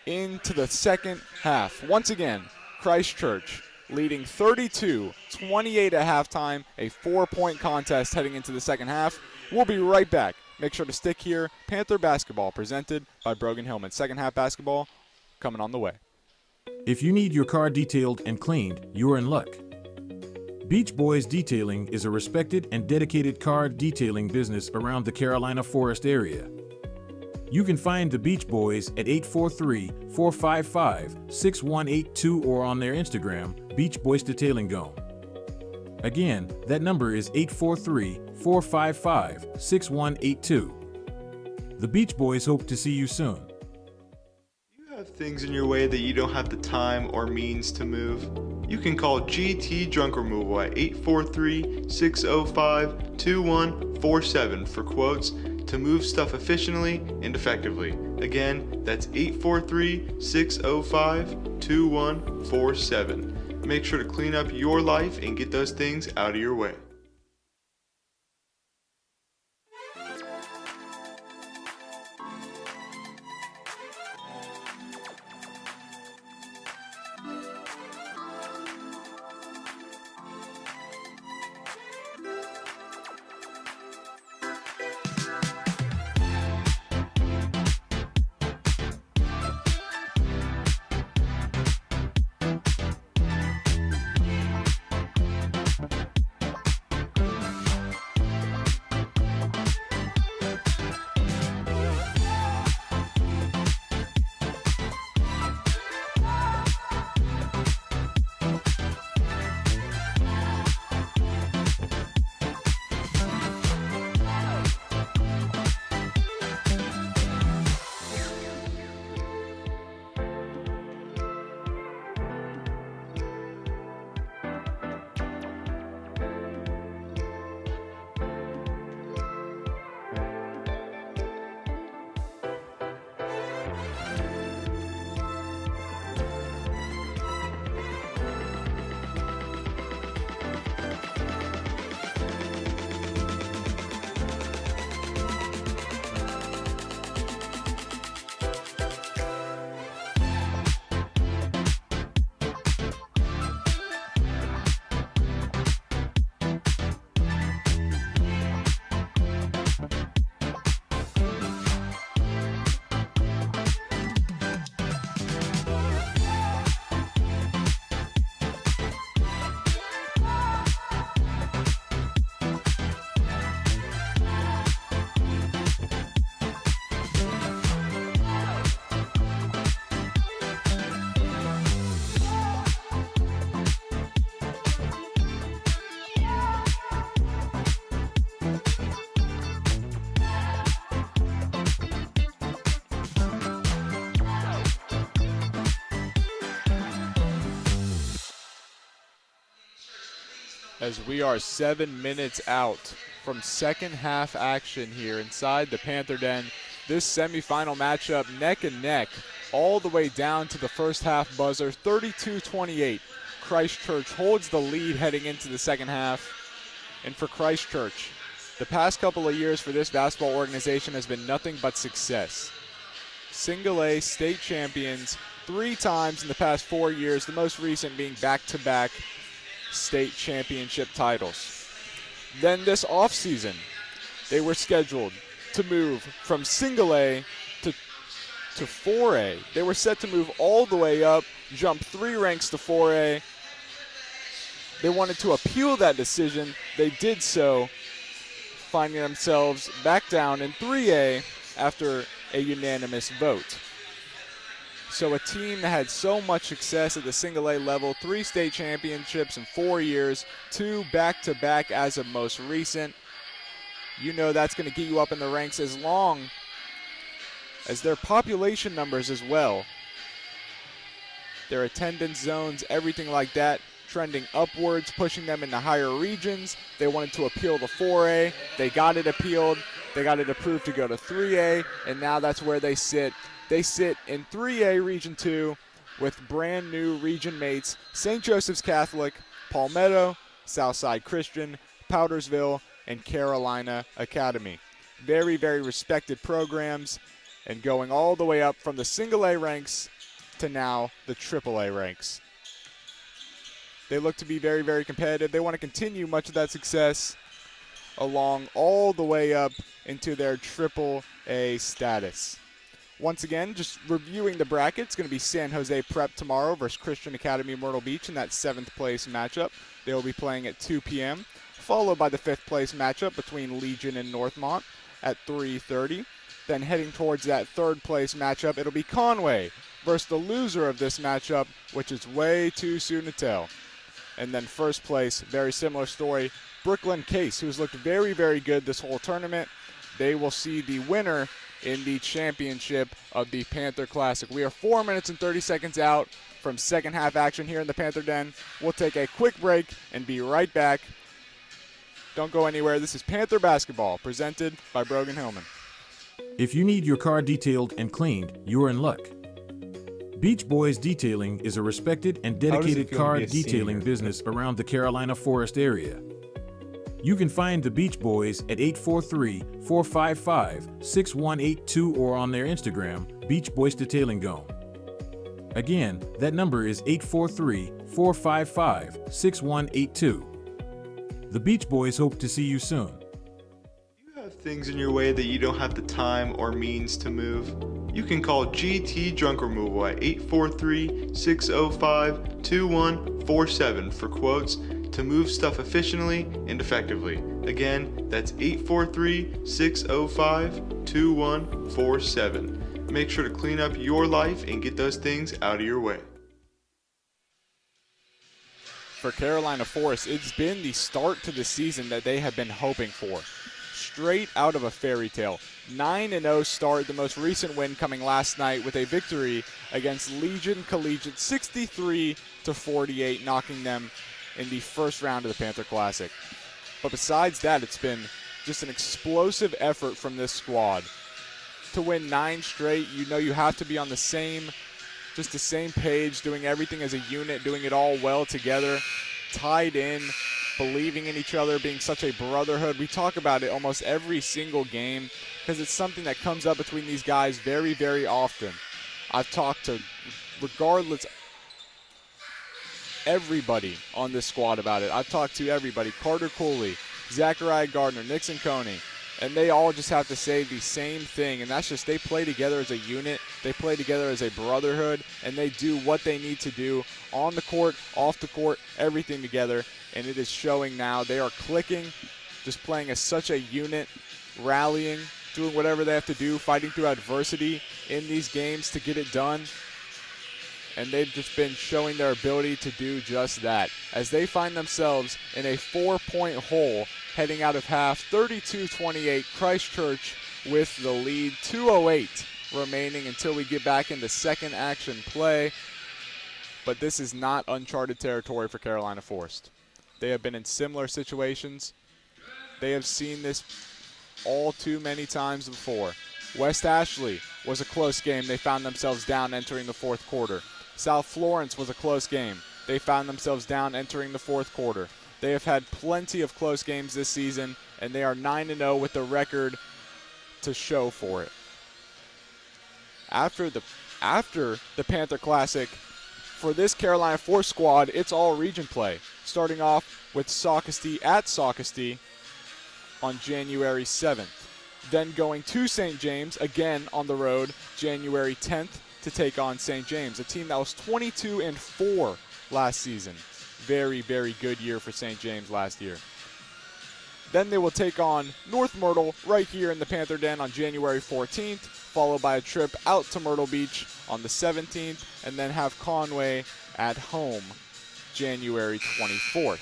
S2: into the second half. Once again, Christchurch leading 32-28 at halftime, a 4-point contest heading into the second half. We'll be right back. Make sure to stick here. Panther basketball presented by Brogan Hillman. Second half basketball coming on the way.
S1: If you need your car detailed and cleaned, you're in luck. Beach Boys Detailing is a respected and dedicated car detailing business around the Carolina Forest area. You can find the Beach Boys at 843-455-6182 or on their Instagram, Beach Boys Detailing Gone. Again, that number is 843-455-6182. The Beach Boys hope to see you soon.
S3: You have things in your way that you don't have the time or means to move? You can call GT Junk Removal at 843-605-2147 for quotes to move stuff efficiently and effectively. Again, that's 843-605-2147. Make sure to clean up your life and get those things out of your way.
S2: As we are 7 minutes out from second half action here inside the Panther Den. This semifinal matchup neck and neck all the way down to the first half buzzer, 32-28. Christchurch holds the lead heading into the second half. And for Christchurch, the past couple of years for this basketball organization has been nothing but success. Single A state champions 3 times in the past 4 years, the most recent being back-to-back state championship titles. Then this offseason, they were scheduled to move from single A to 4A. They were set to move all the way up, jump 3 ranks to 4A. They wanted to appeal that decision. They did so, finding themselves back down in 3A after a unanimous vote. So a team that had so much success at the single A level, 3 state championships in 4 years, 2 back-to-back as of most recent. You know that's going to get you up in the ranks as long as their population numbers as well. Their attendance zones, everything like that, trending upwards, pushing them into higher regions. They wanted to appeal the 4A. They got it appealed. They got it approved to go to 3A, and now that's where they sit. They sit in 3A Region 2 with brand new region mates, St. Joseph's Catholic, Palmetto, Southside Christian, Powdersville, and Carolina Academy. Very, very respected programs. and going all the way up from the single A ranks to now the triple A ranks. They look to be very, very competitive. They want to continue much of that success along all the way up into their triple A status. Once again, just reviewing the bracket, it's going to be San Jose Prep tomorrow versus Christian Academy Myrtle Beach in that 7th place matchup. They will be playing at 2 p.m., followed by the 5th place matchup between Legion and Northmont at 3:30. Then heading towards that 3rd place matchup, it'll be Conway versus the loser of this matchup, which is way too soon to tell. And then 1st place, very similar story, Brooklyn Case, who's looked very, very good this whole tournament. They will see the winner in the championship of the Panther Classic. We are 4 minutes and 30 seconds out from second half action here in the Panther Den. We'll take a quick break and be right back. Don't go anywhere. This is Panther Basketball, presented by Brogan Hillman.
S1: If you need your car detailed and cleaned, you're in luck. Beach Boys Detailing is a respected and dedicated car detailing business around the Carolina Forest area. You can find the Beach Boys at 843-455-6182 or on their Instagram, Beach Boys Detailing Gone. Again, that number is 843-455-6182. The Beach Boys hope to see you soon.
S3: You have things in your way that you don't have the time or means to move? You can call GT Junk Removal at 843-605-2147 for quotes to move stuff efficiently and effectively. Again, that's 843-605-2147. Make sure to clean up your life and get those things out of your way.
S2: For Carolina Forest, it's been the start to the season that they have been hoping for. Straight out of a fairy tale. 9-0 start, the most recent win coming last night with a victory against Legion Collegiate 63-48, knocking them in the first round of the Panther Classic. But besides that, it's been just an explosive effort from this squad. To win 9 straight, you know you have to be on the same page, doing everything as a unit, doing it all well together, tied in, believing in each other, being such a brotherhood. We talk about it almost every single game because it's something that comes up between these guys very, very often. I've talked to, regardless, everybody on this squad about it. I've talked to everybody, Carter Cooley, Zachariah Gardner, Nixon Coney, and they all just have to say the same thing, and that's just they play together as a unit, they play together as a brotherhood, and they do what they need to do on the court, off the court, everything together, and it is showing now. They are clicking, just playing as such a unit, rallying, doing whatever they have to do, fighting through adversity in these games to get it done. And they've just been showing their ability to do just that as they find themselves in a 4-point hole heading out of half. 32-28, Christchurch with the lead. 2:08 remaining until we get back into second action play. But this is not uncharted territory for Carolina Forest. They have been in similar situations. They have seen this all too many times before. West Ashley was a close game. They found themselves down entering the fourth quarter. South Florence was a close game. They found themselves down entering the fourth quarter. They have had plenty of close games this season, and they are 9-0 with the record to show for it. After the Panther Classic, for this Carolina Force squad, it's all region play. Starting off with Socastee at Socastee on January 7th. Then going to St. James, again on the road, January 10th, to take on St. James, a team that was 22-4 last season. Very, very good year for St. James last year. Then they will take on North Myrtle right here in the Panther Den on January 14th, followed by a trip out to Myrtle Beach on the 17th, and then have Conway at home January 24th.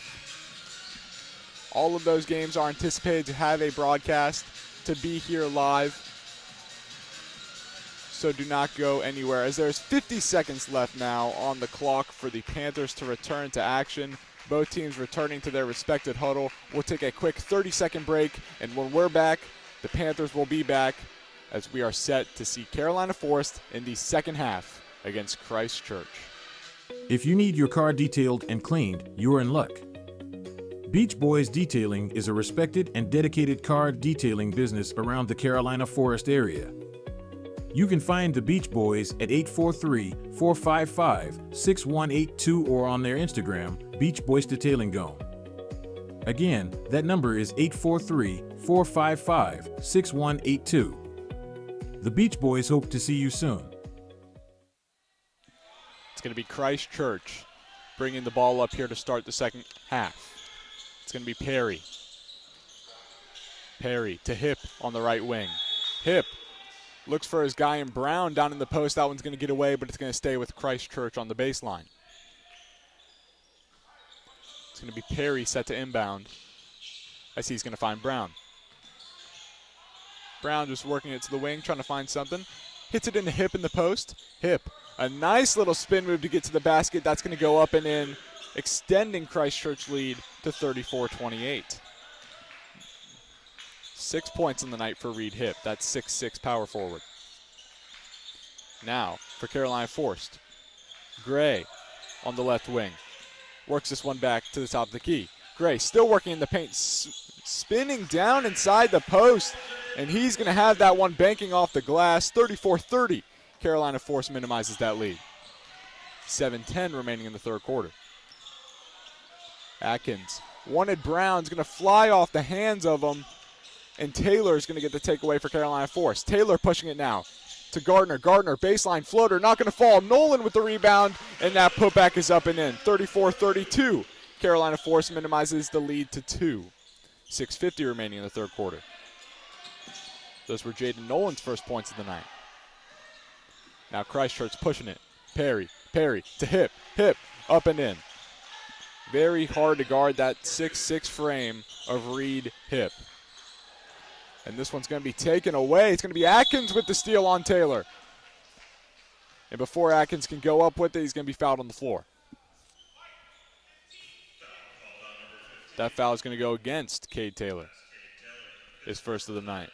S2: All of those games are anticipated to have a broadcast, to be here live. So do not go anywhere, as there's 50 seconds left now on the clock for the Panthers to return to action. Both teams returning to their respective huddle. We'll take a quick 30-second break, and when we're back, the Panthers will be back as we are set to see Carolina Forest in the second half against Christchurch.
S1: If you need your car detailed and cleaned, you're in luck. Beach Boys Detailing is a respected and dedicated car detailing business around the Carolina Forest area. You can find the Beach Boys at 843-455-6182 or on their Instagram, Beach Boys Detailing Gone. Again, that number is 843-455-6182. The Beach Boys hope to see you soon.
S2: It's going to be Christ Church bringing the ball up here to start the second half. It's going to be Perry. Perry to Hip on the right wing. Hip looks for his guy in Brown down in the post. That one's going to get away, but it's going to stay with Christ Church on the baseline. It's going to be Perry set to inbound. I see he's going to find Brown. Brown just working it to the wing, trying to find something. Hits it into Hip in the post. Hip, a nice little spin move to get to the basket. That's going to go up and in, extending Christ Church lead to 34-28. 6 points on the night for Reed Hip. That's 6'6" power forward. Now for Carolina Forest. Gray on the left wing. Works this one back to the top of the key. Gray still working in the paint, spinning down inside the post, and he's going to have that one banking off the glass. 34-30. Carolina Forest minimizes that lead. 7:10 remaining in the third quarter. Atkins wanted Brown's going to fly off the hands of him, and Taylor's going to get the takeaway for Carolina Forest. Taylor pushing it now to Gardner. Gardner, baseline floater, not going to fall. Nolan with the rebound, and that putback is up and in. 34-32. Carolina Forest minimizes the lead to 2. 6:50 remaining in the third quarter. Those were Jaden Nolan's first points of the night. Now Christchurch pushing it. Perry to Hip. Hip, up and in. Very hard to guard that 6'6" frame of Reed Hip. And this one's going to be taken away. It's going to be Atkins with the steal on Taylor. And before Atkins can go up with it, he's going to be fouled on the floor. That foul is going to go against Cade Taylor. His first of the night.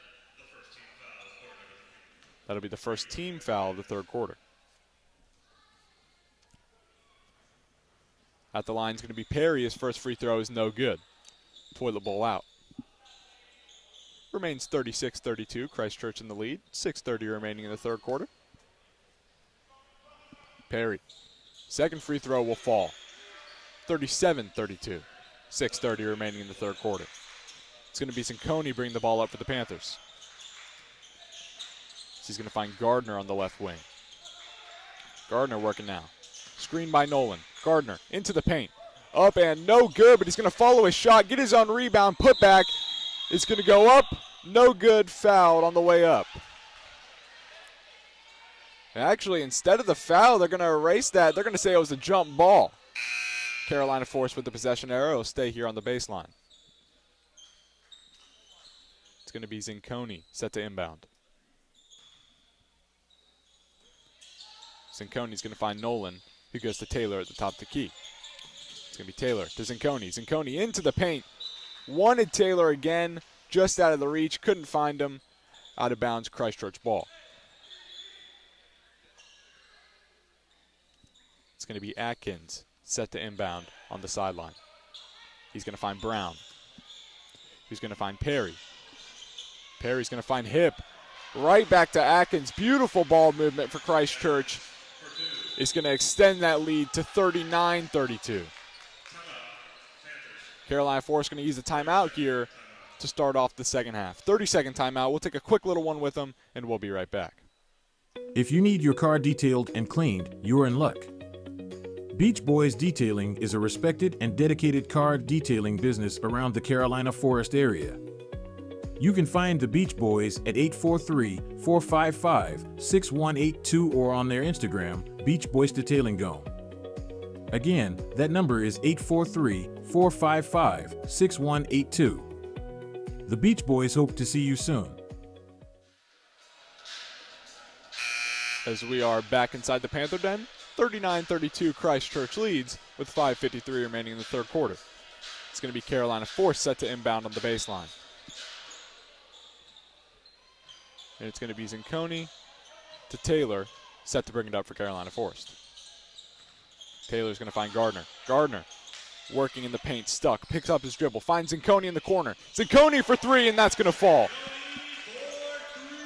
S2: That'll be the first team foul of the third quarter. At the line is going to be Perry. His first free throw is no good. Toilet bowl out. Remains 36-32. Christchurch in the lead. 6:30 remaining in the third quarter. Perry. Second free throw will fall. 37-32. 6:30 remaining in the third quarter. It's going to be Cinconi bringing the ball up for the Panthers. He's going to find Gardner on the left wing. Gardner working now. Screen by Nolan. Gardner into the paint. Up and no good, but he's going to follow his shot, get his own rebound, put back. It's going to go up. No good, fouled on the way up. And actually, instead of the foul, they're going to erase that. They're going to say it was a jump ball. Carolina Force with the possession arrow will stay here on the baseline. It's going to be Cinconi set to inbound. Cinconi's going to find Nolan, who goes to Taylor at the top of the key. It's going to be Taylor to Cinconi. Cinconi into the paint. Wanted Taylor again, just out of the reach. Couldn't find him. Out of bounds, Christchurch ball. It's going to be Atkins set to inbound on the sideline. He's going to find Brown. He's going to find Perry. Perry's going to find Hip. Right back to Atkins. Beautiful ball movement for Christchurch. Is going to extend that lead to 39-32. Carolina Force going to use the timeout here to start off the second half. 30-second timeout. We'll take a quick little one with them, and we'll be right back.
S1: If you need your car detailed and cleaned, you're in luck. Beach Boys Detailing is a respected and dedicated car detailing business around the Carolina Forest area. You can find the Beach Boys at 843-455-6182 or on their Instagram, Beach Boys Detailing Gone. Again, that number is 843-455-6182. The Beach Boys hope to see you soon.
S2: As we are back inside the Panther Den, 39-32 Christchurch leads with 5:53 remaining in the third quarter. It's going to be Carolina Force set to inbound on the baseline. And it's going to be Cinconi to Taylor, set to bring it up for Carolina Forest. Taylor's going to find Gardner. Gardner working in the paint, stuck, picks up his dribble, finds Cinconi in the corner. Cinconi for three, and that's going to fall.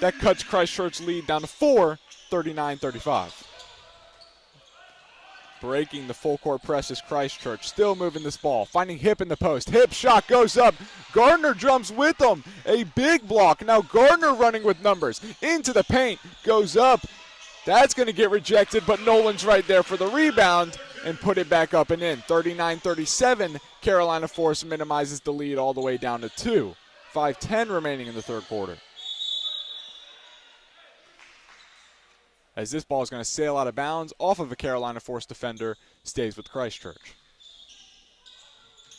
S2: That cuts Christchurch's lead down to 4, 39-35. Breaking the full court press is Christchurch, still moving this ball, finding Hip in the post. Hip shot goes up. Gardner jumps with him. A big block. Now Gardner running with numbers. Into the paint, goes up. That's going to get rejected, but Nolan's right there for the rebound and put it back up and in. 39-37, Carolina Forest minimizes the lead all the way down to 2. 5:10 remaining in the third quarter. As this ball is going to sail out of bounds off of a Carolina Force defender, stays with Christchurch.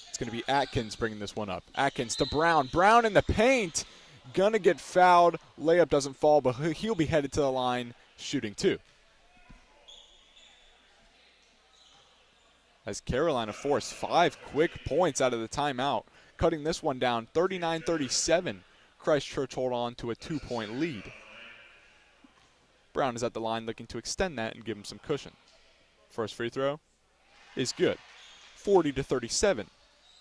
S2: It's going to be Atkins bringing this one up. Atkins to Brown. Brown in the paint. Going to get fouled. Layup doesn't fall, but he'll be headed to the line, shooting 2. As Carolina Force 5 quick points out of the timeout, cutting this one down 39-37. Christchurch hold on to a 2-point lead. Brown is at the line looking to extend that and give him some cushion. First free throw is good. 40-37,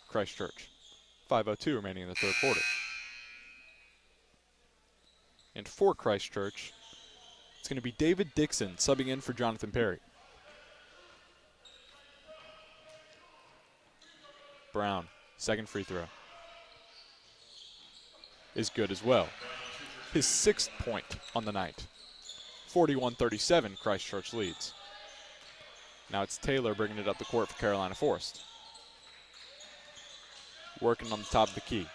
S2: Christchurch. 5:02 remaining in the third quarter. And for Christchurch, it's going to be David Dixon subbing in for Jonathan Perry. Brown, second free throw, is good as well. His 6th point on the night. 41-37, Christchurch leads. Now it's Taylor bringing it up the court for Carolina Forest. Working on the top of the key.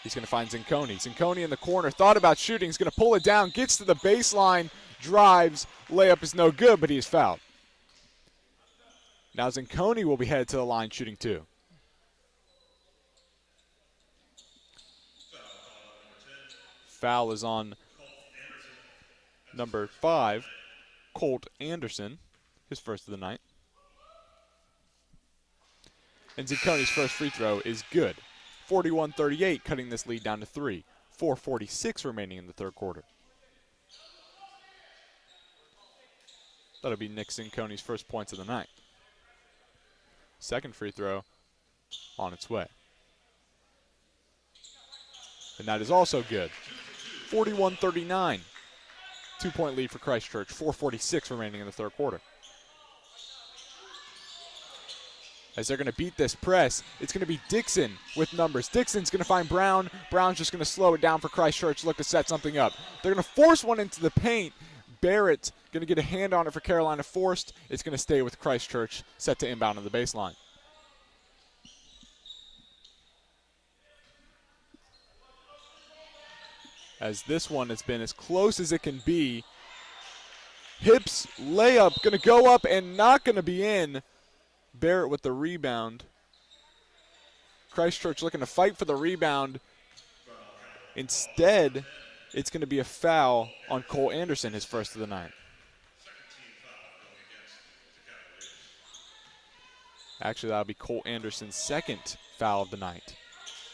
S2: He's going to find Zinconi. Zinconi in the corner, thought about shooting. He's going to pull it down, gets to the baseline, drives. Layup is no good, but he is fouled. Now Zinconi will be headed to the line, shooting 2. Foul is on number 5, Colt Anderson, his first of the night. And Zinconi's first free throw is good. 41-38, cutting this lead down to 3. 4:46 remaining in the third quarter. That'll be Nick Zinconi's first points of the night. Second free throw on its way. And that is also good. 41-39. 2-point lead for Christchurch. 4:46 remaining in the third quarter. As they're going to beat this press, it's going to be Dixon with numbers. Dixon's going to find Brown. Brown's just going to slow it down for Christchurch, look to set something up. They're going to force one into the paint. Barrett going to get a hand on it for Carolina Forest. It's going to stay with Christchurch, set to inbound on the baseline. As this one has been as close as it can be. Hip's layup going to go up and not going to be in. Barrett with the rebound. Christchurch looking to fight for the rebound. Instead, it's going to be a foul on Cole Anderson, his first of the night. Actually, that'll be Cole Anderson's second foul of the night.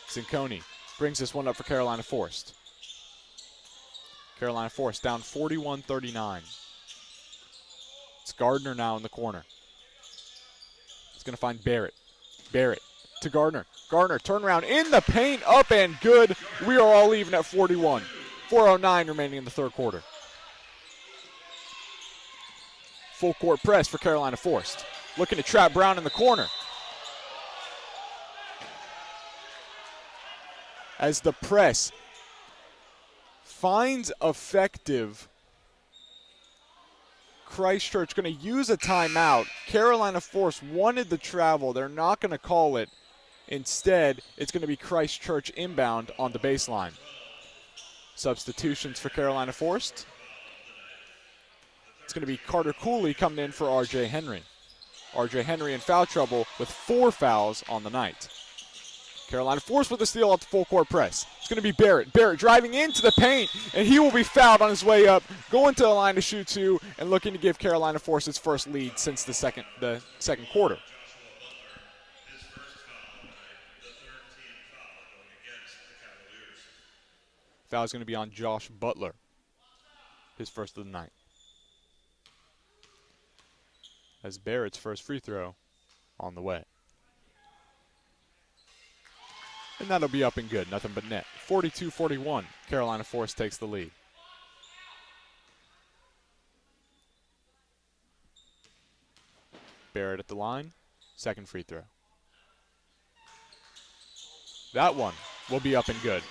S2: Zinconi brings this one up for Carolina Forest. Carolina Forest down 41-39. It's Gardner now in the corner. He's going to find Barrett. Barrett to Gardner. Gardner, turnaround in the paint, up and good. We are all even at 41. 4:09 remaining in the third quarter. Full court press for Carolina Forest. Looking to trap Brown in the corner. As the press finds effective, Christchurch going to use a timeout. Carolina Force wanted the travel. They're not going to call it. Instead, it's going to be Christchurch inbound on the baseline. Substitutions for Carolina Forest. It's going to be Carter Cooley coming in for R.J. Henry. R.J. Henry in foul trouble with 4 fouls on the night. Carolina Force with the steal off the full court press. It's going to be Barrett. Barrett driving into the paint, and he will be fouled on his way up, going to the line to shoot 2, and looking to give Carolina Force its first lead since the second quarter. Foul is going to be on Josh Butler, his first of the night. As Barrett's first free throw on the way. And that'll be up and good. Nothing but net. 42-41. Carolina Forest takes the lead. Barrett at the line. Second free throw. That one will be up and good.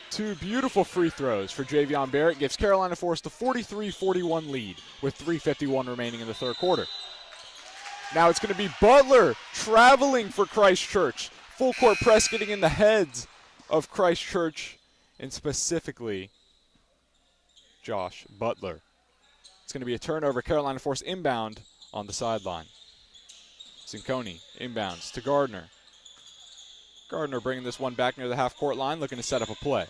S2: Two beautiful free throws for Javion Barrett gives Carolina Forest a 43-41 lead with 3:51 remaining in the third quarter. Now it's going to be Butler traveling for Christ Church. Full court press getting in the heads of Christ Church and specifically Josh Butler. It's going to be a turnover. Carolina Forest inbound on the sideline. Zinconi inbounds to Gardner. Gardner bringing this one back near the half-court line, looking to set up a play.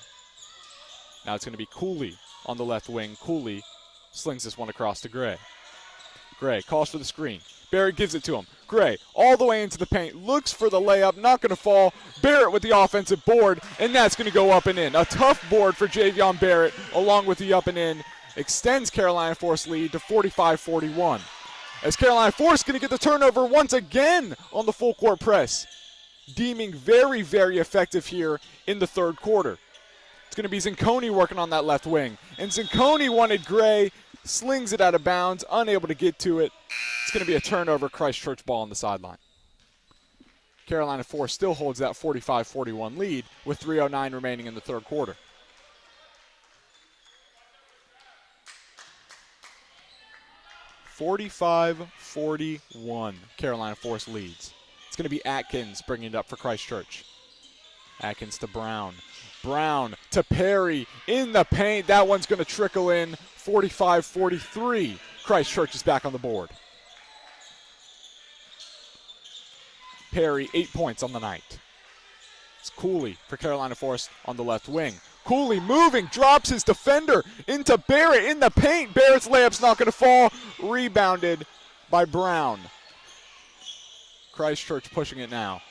S2: Now it's going to be Cooley on the left wing. Cooley slings this one across to Gray. Gray calls for the screen. Barrett gives it to him. Gray all the way into the paint, looks for the layup, not going to fall. Barrett with the offensive board, and that's going to go up and in. A tough board for Javion Barrett, along with the up and in, extends Carolina Forest lead to 45-41. As Carolina Forest going to get the turnover once again on the full court press. Deeming very, very effective here in the third quarter. It's going to be Zinconi working on that left wing. And Zinconi wanted Gray, slings it out of bounds, unable to get to it. It's going to be a turnover, Christ Church ball on the sideline. Carolina Forest still holds that 45-41 lead with 3:09 remaining in the third quarter. (45-41) Carolina Forest leads. It's going to be Atkins bringing it up for Christ Church. Atkins to Brown. Brown to Perry in the paint. That one's going to trickle in. 45-43. Christ Church is back on the board. Perry, 8 points on the night. It's Cooley for Carolina Forest on the left wing. Cooley moving, drops his defender into Barrett in the paint. Barrett's layup's not going to fall. Rebounded by Brown. Christ Church pushing it now.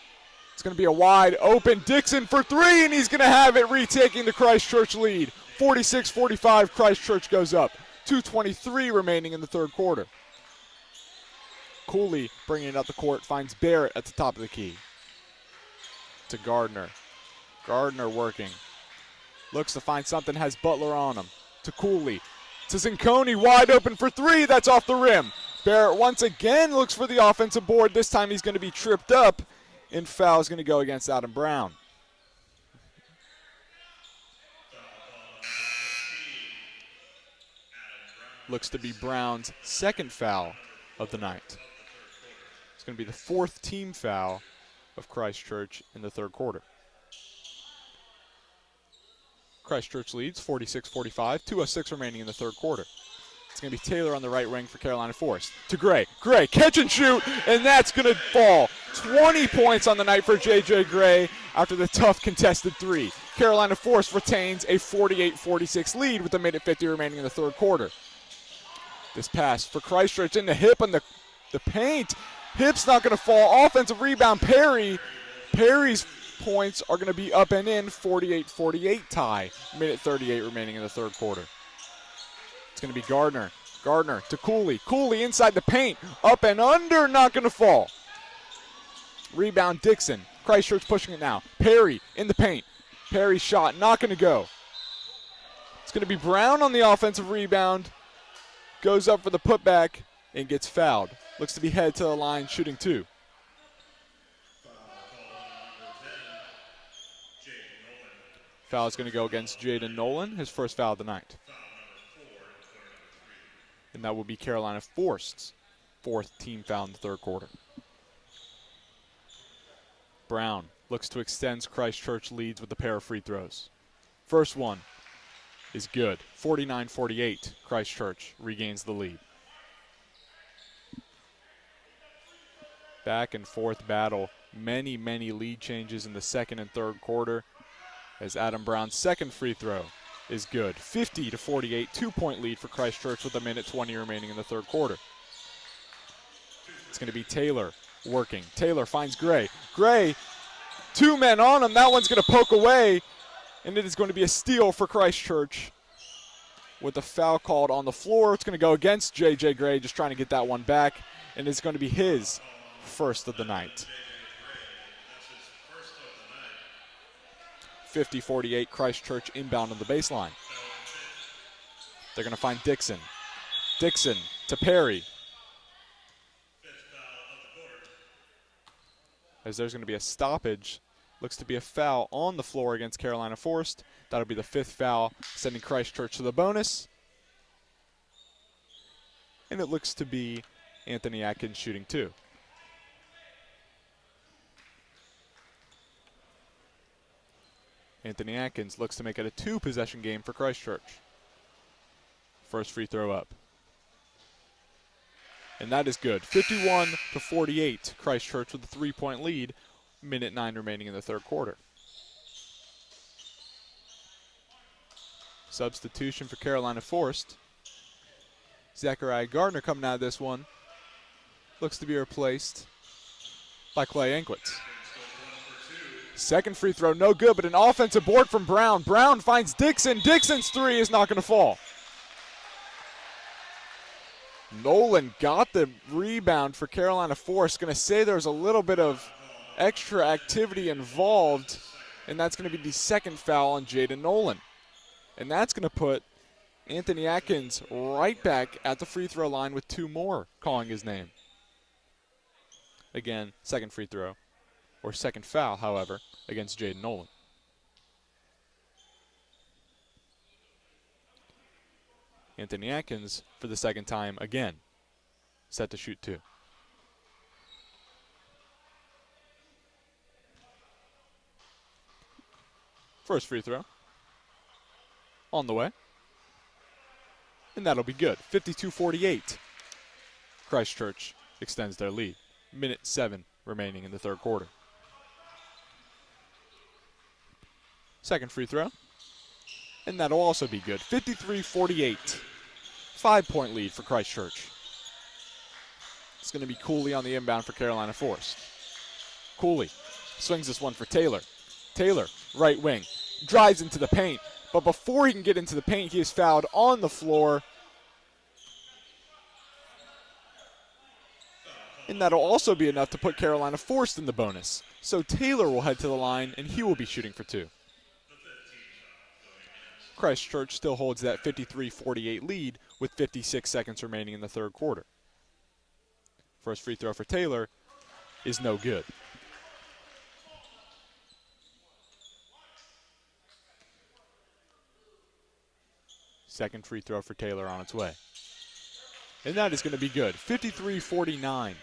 S2: It's going to be a wide open Dixon for three, and he's going to have it, retaking the Christ Church lead. 46-45, Christ Church goes up. 2:23 remaining in the third quarter. Cooley bringing it up the court, finds Barrett at the top of the key. To Gardner. Gardner working. Looks to find something, has Butler on him. To Cooley. To Zinconi, wide open for three, that's off the rim. Barrett once again looks for the offensive board. This time he's going to be tripped up, and foul is going to go against Adam Brown. Looks to be Brown's second foul of the night. It's going to be the fourth team foul of Christ Church in the third quarter. Christ Church leads 46-45, 2:06 remaining in the third quarter. It's going to be Taylor on the right wing for Carolina Forest. To Gray. Gray, catch and shoot, and that's going to fall. 20 points on the night for J.J. Gray after the tough contested three. Carolina Forest retains a 48-46 lead with a minute 50 remaining in the third quarter. This pass for Christ Church in the hip on the paint. Hip's not going to fall. Offensive rebound, Perry. Perry's points are going to be up and in. 48-48 tie. Minute 38 remaining in the third quarter. It's going to be Gardner. Gardner to Cooley. Cooley inside the paint. Up and under, not going to fall. Rebound Dixon. Christ Church pushing it now. Perry in the paint. Perry's shot not going to go. It's going to be Brown on the offensive rebound. Goes up for the putback and gets fouled. Looks to be head to the line, shooting two. Foul is going to go against Jaden Nolan, his first foul of the night. And that will be Carolina Forest's fourth team foul in the third quarter. Brown looks to extend Christ Church leads with a pair of free throws. First one is good. 49-48, Christ Church regains the lead. Back and forth battle. Many, many lead changes in the second and third quarter as Adam Brown's second free throw is good. 50-48, 2-point lead for Christ Church with a minute 20 remaining in the third quarter. It's going to be Taylor working. Taylor finds Gray. Gray, two men on him. That one's going to poke away, and it is going to be a steal for Christ Church with a foul called on the floor. It's going to go against J.J. Gray, just trying to get that one back, and it's going to be his first of the night. 50-48, Christchurch inbound on the baseline. They're going to find Dixon. Dixon to Perry. As there's going to be a stoppage. Looks to be a foul on the floor against Carolina Forest. That'll be the 5th foul, sending Christchurch to the bonus. And it looks to be Anthony Atkins shooting 2. Anthony Atkins looks to make it a 2-possession game for Christchurch. First free throw up. And that is good. 51-48, Christchurch with a 3-point lead. Minute 9 remaining in the third quarter. Substitution for Carolina Forest. Zachariah Gardner coming out of this one. Looks to be replaced by Clay Ankwitz. Second free throw, no good, but an offensive board from Brown. Brown finds Dixon. Dixon's 3 is not going to fall. Nolan got the rebound for Carolina Forest. Going to say there's a little bit of extra activity involved, and that's going to be the 2nd foul on Jaden Nolan. And that's going to put Anthony Atkins right back at the free throw line with 2 more calling his name. Again, 2nd free throw, or 2nd foul, however, against Jaden Nolan. Anthony Atkins, for the 2nd time again, set to shoot 2. First free throw on the way. And that'll be good. 52-48. Christchurch extends their lead. Minute 7 remaining in the third quarter. Second free throw. And that'll also be good. 53-48. 5-point lead for Christchurch. It's going to be Cooley on the inbound for Carolina Forest. Cooley swings this one for Taylor. Taylor, right wing, drives into the paint. But before he can get into the paint, he is fouled on the floor. And that'll also be enough to put Carolina Forest in the bonus. So Taylor will head to the line, and he will be shooting for 2. Christchurch still holds that 53-48 lead with 56 seconds remaining in the third quarter. First free throw for Taylor is no good. Second free throw for Taylor on its way. And that is going to be good. 53-49.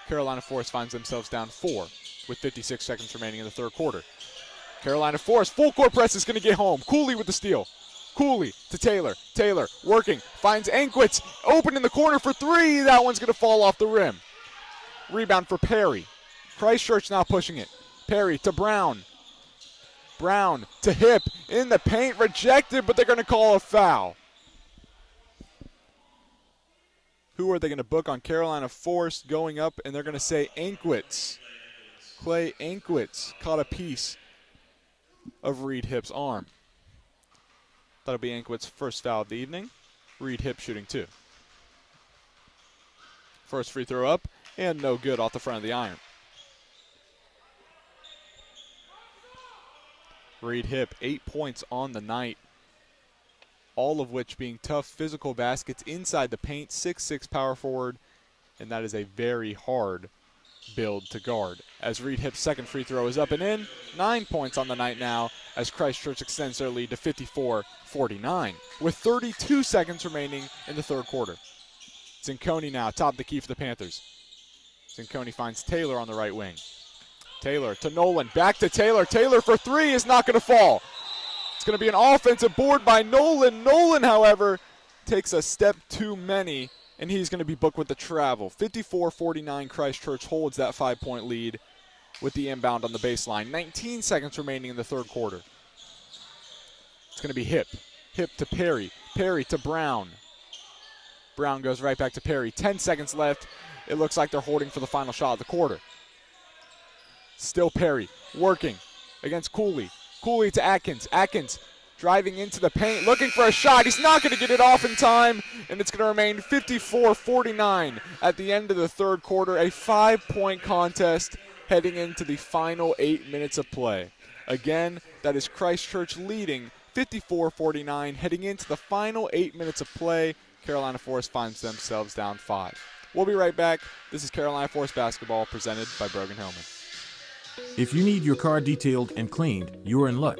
S2: Carolina Forest finds themselves down 4 with 56 seconds remaining in the third quarter. Carolina Forest, full court press is going to get home. Cooley with the steal. Cooley to Taylor. Taylor working, finds Ankwitz, open in the corner for 3. That one's going to fall off the rim. Rebound for Perry. Christchurch now pushing it. Perry to Brown. Brown to Hip, in the paint, rejected, but they're going to call a foul. Who are they going to book on Carolina Forest going up, and they're going to say Ankwitz. Clay Ankwitz caught a piece of Reed Hip's arm. That'll be Ankwitz's first foul of the evening. Reed Hip shooting 2. First free throw up, and no good off the front of the iron. Reed Hip, 8 points on the night, all of which being tough physical baskets inside the paint, 6'6" power forward, and that is a very hard build to guard. As Reed Hip's second free throw is up and in, 9 points on the night now as Christchurch extends their lead to 54-49 with 32 seconds remaining in the third quarter. Zinconi now, top of the key for the Panthers. Zinconi finds Taylor on the right wing. Taylor to Nolan, back to Taylor. Taylor for 3 is not going to fall. It's going to be an offensive board by Nolan. Nolan, however, takes a step too many, and he's going to be booked with the travel. 54-49, Christchurch holds that 5-point lead with the inbound on the baseline. 19 seconds remaining in the third quarter. It's going to be Hip. Hip to Perry. Perry to Brown. Brown goes right back to Perry. 10 seconds left. It looks like they're holding for the final shot of the quarter. Still Perry working against Cooley. Cooley to Atkins. Atkins driving into the paint, looking for a shot. He's not going to get it off in time, and it's going to remain 54-49 at the end of the third quarter. A 5-point contest heading into the final 8 minutes of play. Again, that is Christchurch leading 54-49 heading into the final 8 minutes of play. Carolina Forest finds themselves down 5. We'll be right back. This is Carolina Forest basketball presented by Brogan Hillman.
S1: If you need your car detailed and cleaned, you're in luck.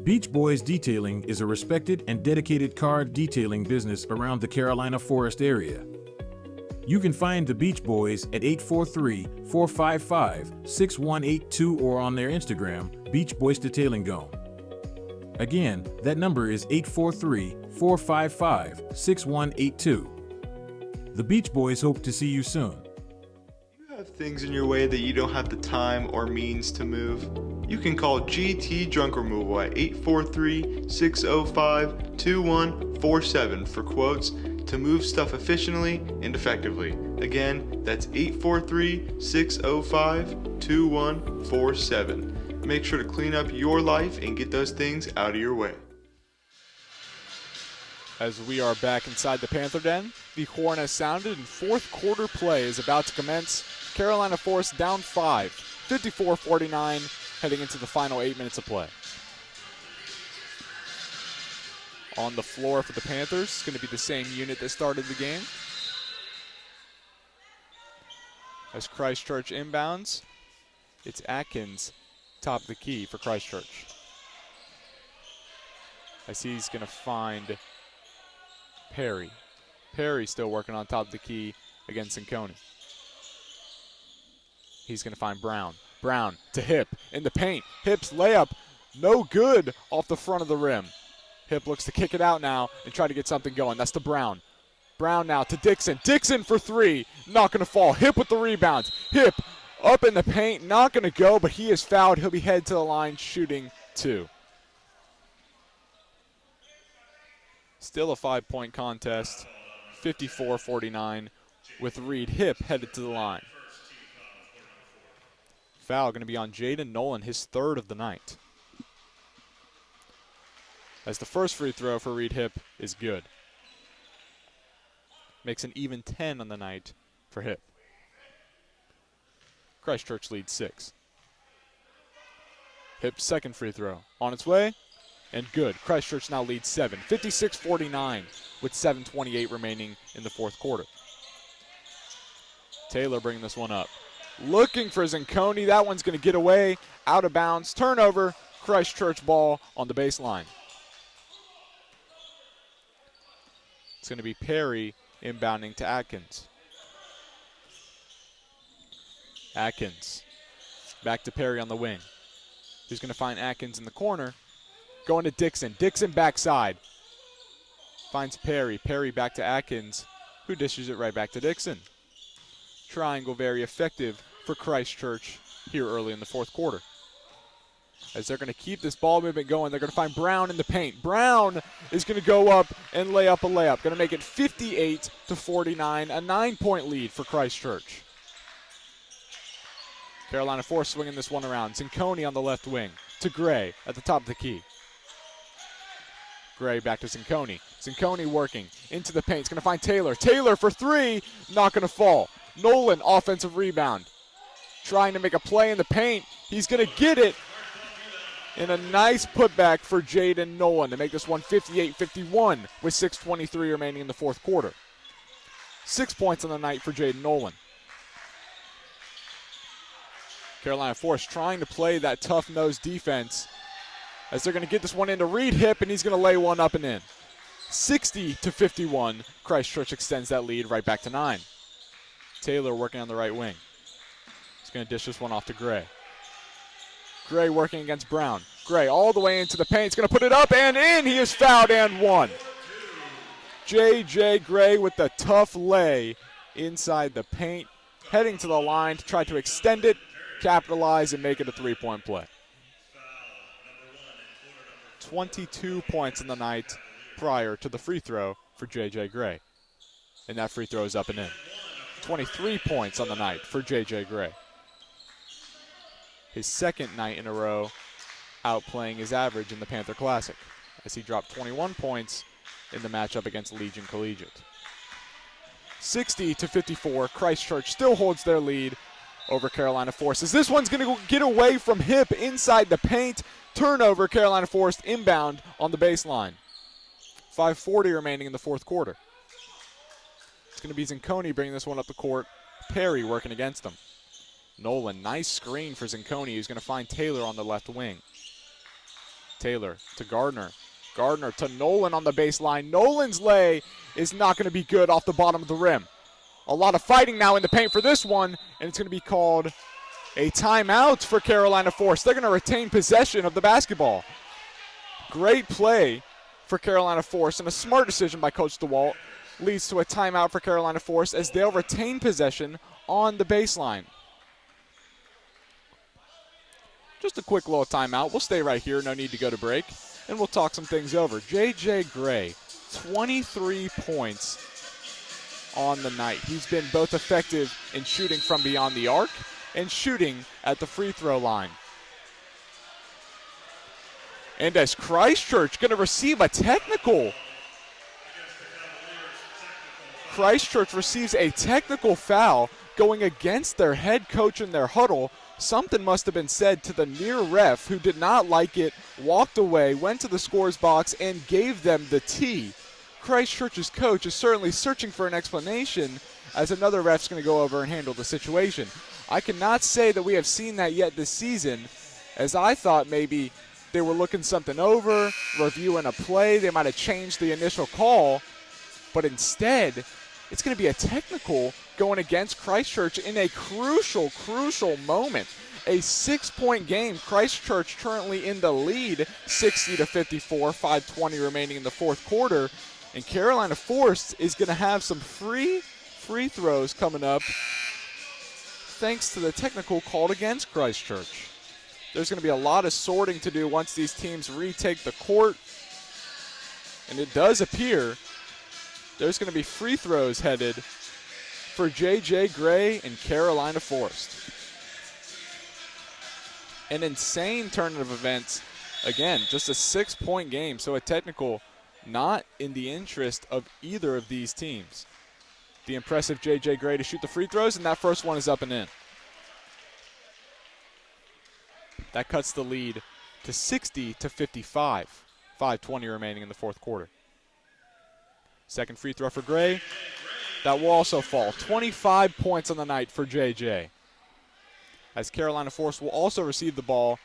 S1: Beach Boys Detailing is a respected and dedicated car detailing business around the Carolina Forest area. You can find the Beach Boys at 843-455-6182 or on their Instagram, Beach Boys Detailing Gone. Again, that number is 843-455-6182. The Beach Boys hope to see you soon.
S3: You have things in your way that you don't have the time or means to move? You can call GT Junk Removal at 843-605-2147 for quotes to move stuff efficiently and effectively. Again, that's 843-605-2147. Make sure to clean up your life and get those things out of your way.
S2: As we are back inside the Panther Den, the horn has sounded and fourth quarter play is about to commence. Carolina Forest down 5, 54-49, heading into the final 8 minutes of play. On the floor for the Panthers, it's going to be the same unit that started the game. As Christchurch inbounds, it's Atkins top of the key for Christchurch. I see he's going to find Perry. Perry still working on top of the key against Sinconi. He's going to find Brown. Brown to Hip in the paint. Hip's layup, no good off the front of the rim. Hip looks to kick it out now and try to get something going. That's to Brown. Brown now to Dixon. Dixon for three. Not going to fall. Hip with the rebound. Hip up in the paint. Not going to go, but he is fouled. He'll be headed to the line shooting 2. Still a 5-point contest. 54-49 with Reed. Hip headed to the line. Foul going to be on Jaden Nolan, his third of the night. As the first free throw for Reed Hip is good. Makes an even 10 on the night for Hip. Christchurch leads 6. Hip's second free throw on its way and good. Christchurch now leads 7. 56-49 with 7:28 remaining in the fourth quarter. Taylor bringing this one up. Looking for Zanconi. That one's going to get away. Out of bounds. Turnover. Christchurch ball on the baseline. It's going to be Perry inbounding to Atkins. Atkins. Back to Perry on the wing. He's going to find Atkins in the corner. Going to Dixon. Dixon backside. Finds Perry. Perry back to Atkins, who dishes it right back to Dixon. Triangle very effective for Christchurch here early in the fourth quarter. As they're going to keep this ball movement going, they're going to find Brown in the paint. Brown is going to go up and lay up a layup. Going to make it 58-49, a 9-point lead for Christchurch. Carolina Forest swinging this one around. Zanconi on the left wing to Gray at the top of the key. Gray back to Zanconi. Zanconi working into the paint. He's going to find Taylor. Taylor for three, not going to fall. Nolan, offensive rebound. Trying to make a play in the paint. He's going to get it. And a nice putback for Jaden Nolan to make this one 58-51 with 6:23 remaining in the fourth quarter. 6 points on the night for Jaden Nolan. Carolina Forest trying to play that tough-nosed defense as they're going to get this one into Reed Hip, and he's going to lay one up and in. 60-51, Christchurch extends that lead right back to 9. Taylor working on the right wing. He's going to dish this one off to Gray. Gray working against Brown. Gray all the way into the paint. He's going to put it up and in. He is fouled and one. J.J. Gray with the tough lay inside the paint. Heading to the line to try to extend it, capitalize, and make it a 3-point play. 22 points in the night prior to the free throw for J.J. Gray. And that free throw is up and in. 23 points on the night for J.J. Gray. His second night in a row outplaying his average in the Panther Classic, as he dropped 21 points in the matchup against Legion Collegiate. 60-54, Christchurch still holds their lead over Carolina Forest. As this one's going to get away from Hip inside the paint. Turnover, Carolina Forest inbound on the baseline. 5:40 remaining in the fourth quarter. It's going to be Zinconi bringing this one up the court. Perry working against him. Nolan, nice screen for Zinconi, who's going to find Taylor on the left wing. Taylor to Gardner. Gardner to Nolan on the baseline. Nolan's lay is not going to be good off the bottom of the rim. A lot of fighting now in the paint for this one, and it's going to be called a timeout for Carolina Forest. They're going to retain possession of the basketball. Great play for Carolina Forest, and a smart decision by Coach DeWalt leads to a timeout for Carolina Forest as they'll retain possession on the baseline. Just a quick little timeout. We'll stay right here. No need to go to break. And we'll talk some things over. J.J. Gray, 23 points on the night. He's been both effective in shooting from beyond the arc and shooting at the free throw line. And as Christchurch going to receive a technical. Christchurch receives a technical foul going against their head coach in their huddle. Something must have been said to the near ref, who did not like it, walked away, went to the scores box, and gave them the T. Christchurch's coach is certainly searching for an explanation, as another ref's going to go over and handle the situation. I cannot say that we have seen that yet this season, as I thought maybe they were looking something over, reviewing a play. They might have changed the initial call, but instead, it's going to be a technical going against Christchurch in a crucial moment. A 6-point game. Christchurch currently in the lead, 60-54, 5:20 remaining in the fourth quarter. And Carolina Forest is going to have some free throws coming up thanks to the technical called against Christchurch. There's going to be a lot of sorting to do once these teams retake the court. And it does appear there's going to be free throws headed for J.J. Gray and Carolina Forest. An insane turn of events. Again, just a 6-point game, so a technical not in the interest of either of these teams. The impressive J.J. Gray to shoot the free throws, and that first one is up and in. That cuts the lead to 60-55. 5:20 remaining in the fourth quarter. Second free throw for Gray. That will also fall. 25 points on the night for J.J. As Carolina Forest will also receive the ball,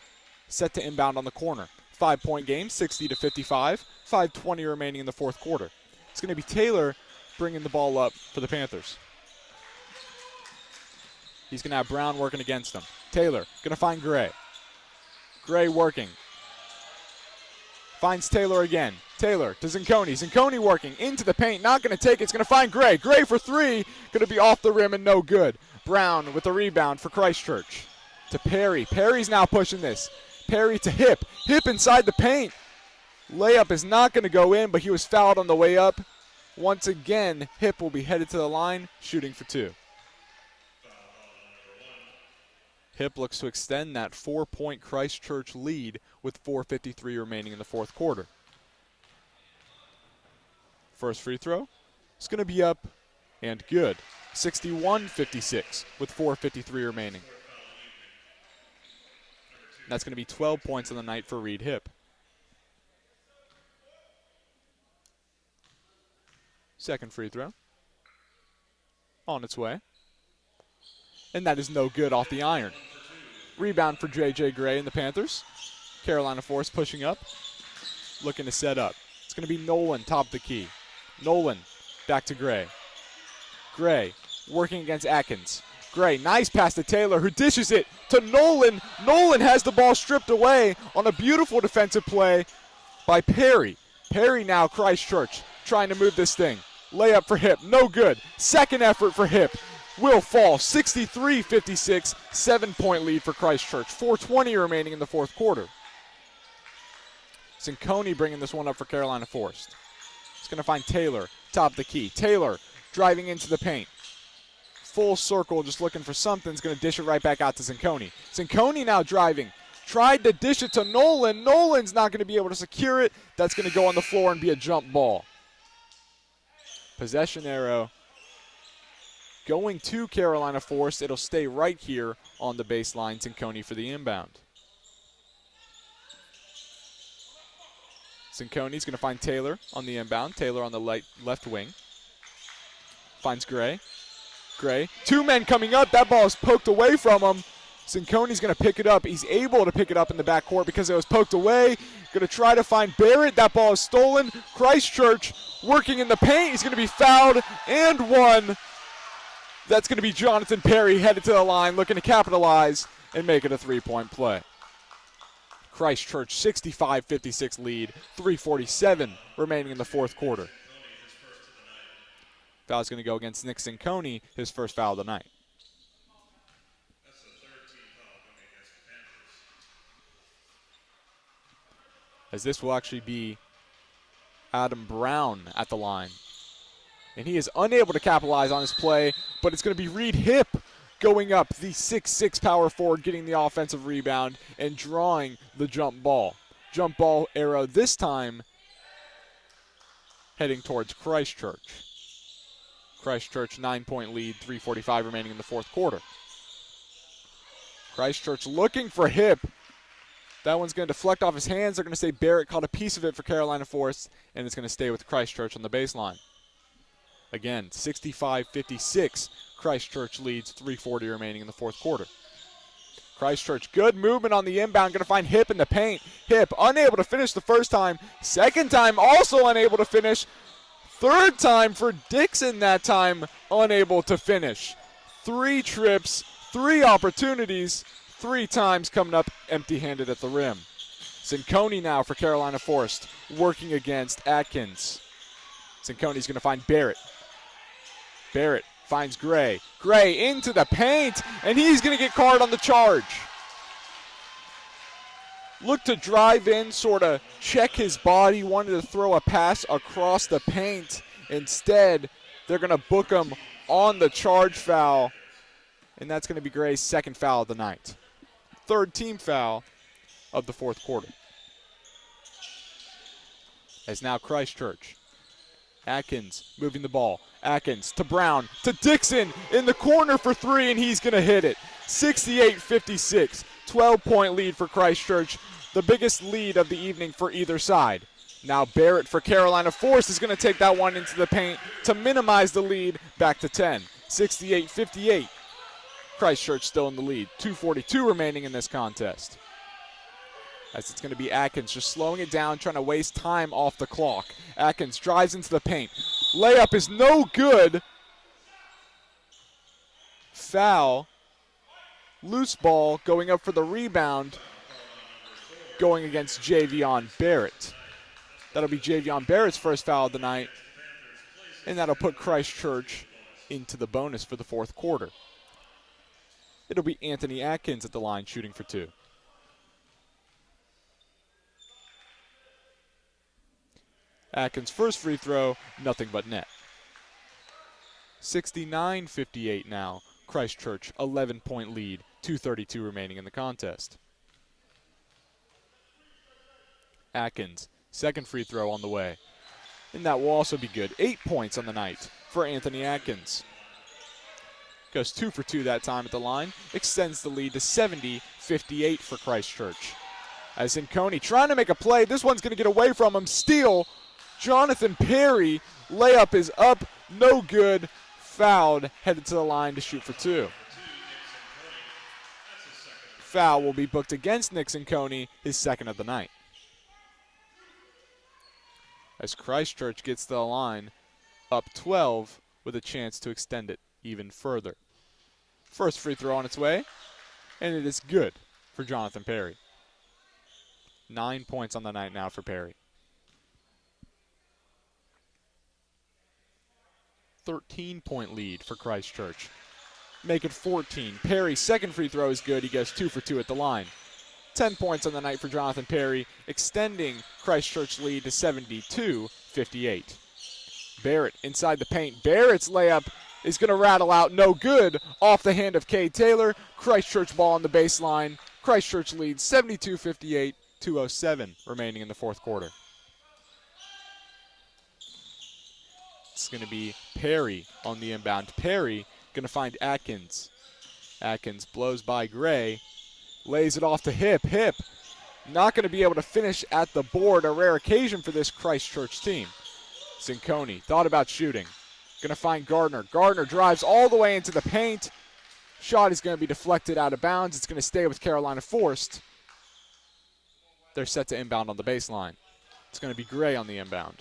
S2: set to inbound on the corner. 5-point game, 60-55. 5:20 remaining in the fourth quarter. It's going to be Taylor bringing the ball up for the Panthers. He's going to have Brown working against him. Taylor going to find Gray. Gray working. Finds Taylor again. Taylor to Zinconi. Zinconi working into the paint. Not going to take it. It's going to find Gray. Gray for three. Going to be off the rim and no good. Brown with the rebound for Christchurch. To Perry. Perry's now pushing this. Perry to Hip. Hip inside the paint. Layup is not going to go in, but he was fouled on the way up. Once again, Hip will be headed to the line, shooting for two. Hip looks to extend that 4-point Christchurch lead with 4:53 remaining in the fourth quarter. First free throw is going to be up and good. 61-56 with 4:53 remaining. That's going to be 12 points on the night for Reed Hip. Second free throw on its way. And that is no good off the iron. Rebound for J.J. Gray and the Panthers. Carolina Forest pushing up, looking to set up. It's going to be Nolan top of the key. Nolan back to Gray. Gray working against Atkins. Gray, nice pass to Taylor, who dishes it to Nolan. Nolan has the ball stripped away on a beautiful defensive play by Perry. Perry now, Christchurch, trying to move this thing. Layup for Hip, no good. Second effort for Hip. Will fall, 63-56, 7-point lead for Christchurch. 4:20 remaining in the fourth quarter. Zinconi bringing this one up for Carolina Forest. It's going to find Taylor, top of the key. Taylor driving into the paint. Full circle, just looking for something. Is going to dish it right back out to Zinconi. Zinconi now driving. Tried to dish it to Nolan. Nolan's not going to be able to secure it. That's going to go on the floor and be a jump ball. Possession arrow going to Carolina Forest. It'll stay right here on the baseline. Cinconi for the inbound. Cinconi's going to find Taylor on the inbound. Taylor on the left wing. Finds Gray. Gray. Two men coming up. That ball is poked away from him. Cinconi's going to pick it up. He's able to pick it up in the backcourt because it was poked away. Going to try to find Barrett. That ball is stolen. Christchurch working in the paint. He's going to be fouled and one. That's going to be Jonathan Perry headed to the line, looking to capitalize and make it a three-point play. Christchurch 65-56 lead, 3:47 remaining in the fourth quarter. Foul's going to go against Nick Cinconi, his first foul of the night. As this will actually be Adam Brown at the line. And he is unable to capitalize on his play, but it's going to be Reed Hipp going up, the 6'6" power forward, getting the offensive rebound and drawing the jump ball. Jump ball arrow this time heading towards Christchurch. Christchurch 9-point lead, 3:45 remaining in the fourth quarter. Christchurch looking for Hipp. That one's going to deflect off his hands. They're going to say Barrett caught a piece of it for Carolina Forest, and it's going to stay with Christchurch on the baseline. Again, 65-56. Christchurch leads, 3:40 remaining in the fourth quarter. Christchurch, good movement on the inbound. Going to find Hipp in the paint. Hipp unable to finish the first time. Second time also unable to finish. Third time for Dixon that time unable to finish. 3 trips, 3 opportunities, 3 times coming up empty-handed at the rim. Cinconi now for Carolina Forest working against Atkins. Cinconi's going to find Barrett. Barrett finds Gray. Gray into the paint, and he's going to get carded on the charge. Looked to drive in, sort of check his body, wanted to throw a pass across the paint. Instead, they're going to book him on the charge foul, and that's going to be Gray's second foul of the night. Third team foul of the fourth quarter. As now Christchurch. Atkins moving the ball. Atkins to Brown, to Dixon in the corner for 3, and he's going to hit it. 68-56, 12-point lead for Christchurch, the biggest lead of the evening for either side. Now Barrett for Carolina Forest is going to take that one into the paint to minimize the lead back to 10. 68-58. Christchurch still in the lead. 2:42 remaining in this contest. As it's going to be Atkins just slowing it down, trying to waste time off the clock. Atkins drives into the paint. Layup is no good. Foul. Loose ball going up for the rebound. Going against Javion Barrett. That'll be Javion Barrett's first foul of the night. And that'll put Christchurch into the bonus for the fourth quarter. It'll be Anthony Atkins at the line shooting for 2. Atkins' first free throw, nothing but net. 69-58 now. Christchurch, 11-point lead, 2:32 remaining in the contest. Atkins, second free throw on the way. And that will also be good. 8 points on the night for Anthony Atkins. Goes 2 for 2 that time at the line. Extends the lead to 70-58 for Christchurch. As Cinconi trying to make a play. This one's going to get away from him. Steal. Jonathan Perry. Layup is up. No good. Fouled. Headed to the line to shoot for 2. Foul will be booked against Nick Cinconi, his second of the night. As Christchurch gets to the line, up 12 with a chance to extend it even further. First free throw on its way, and it is good for Jonathan Perry. 9 points on the night now for Perry. 13-point lead for Christchurch. Make it 14. Perry's second free throw is good. He goes 2 for 2 at the line. 10 points on the night for Jonathan Perry, extending Christchurch lead to 72-58. Barrett inside the paint. Barrett's layup is going to rattle out, no good, off the hand of Cade Taylor. Christchurch ball on the baseline. Christchurch leads 72-58, 2:07 remaining in the fourth quarter. It's going to be Perry on the inbound. Perry Going to find Atkins. Atkins blows by Gray. Lays it off to Hip. Hip not going to be able to finish at the board. A rare occasion for this Christchurch team. Zinconi thought about shooting. Going to find Gardner. Gardner drives all the way into the paint. Shot is going to be deflected out of bounds. It's going to stay with Carolina Forest. They're set to inbound on the baseline. It's going to be Gray on the inbound.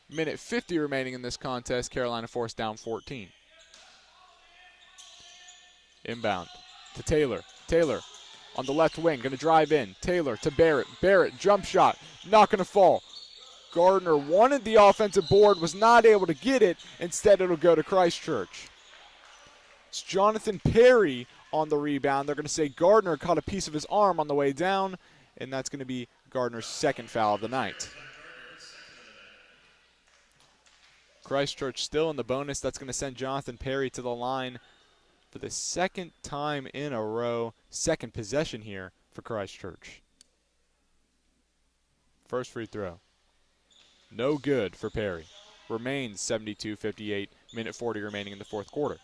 S2: Minute 50 remaining in this contest. Carolina Forest down 14. Inbound to Taylor. Taylor on the left wing, going to drive in. Taylor to Barrett. Barrett, jump shot, not going to fall. Gardner wanted the offensive board, was not able to get it. Instead, it'll go to Christchurch. It's Jonathan Perry on the rebound. They're going to say Gardner caught a piece of his arm on the way down, and that's going to be Gardner's second foul of the night. Christchurch still in the bonus. That's going to send Jonathan Perry to the line for the second time in a row. Second possession here for Christchurch. First free throw. No good for Perry. Remains 72-58, minute 40 remaining in the fourth quarter.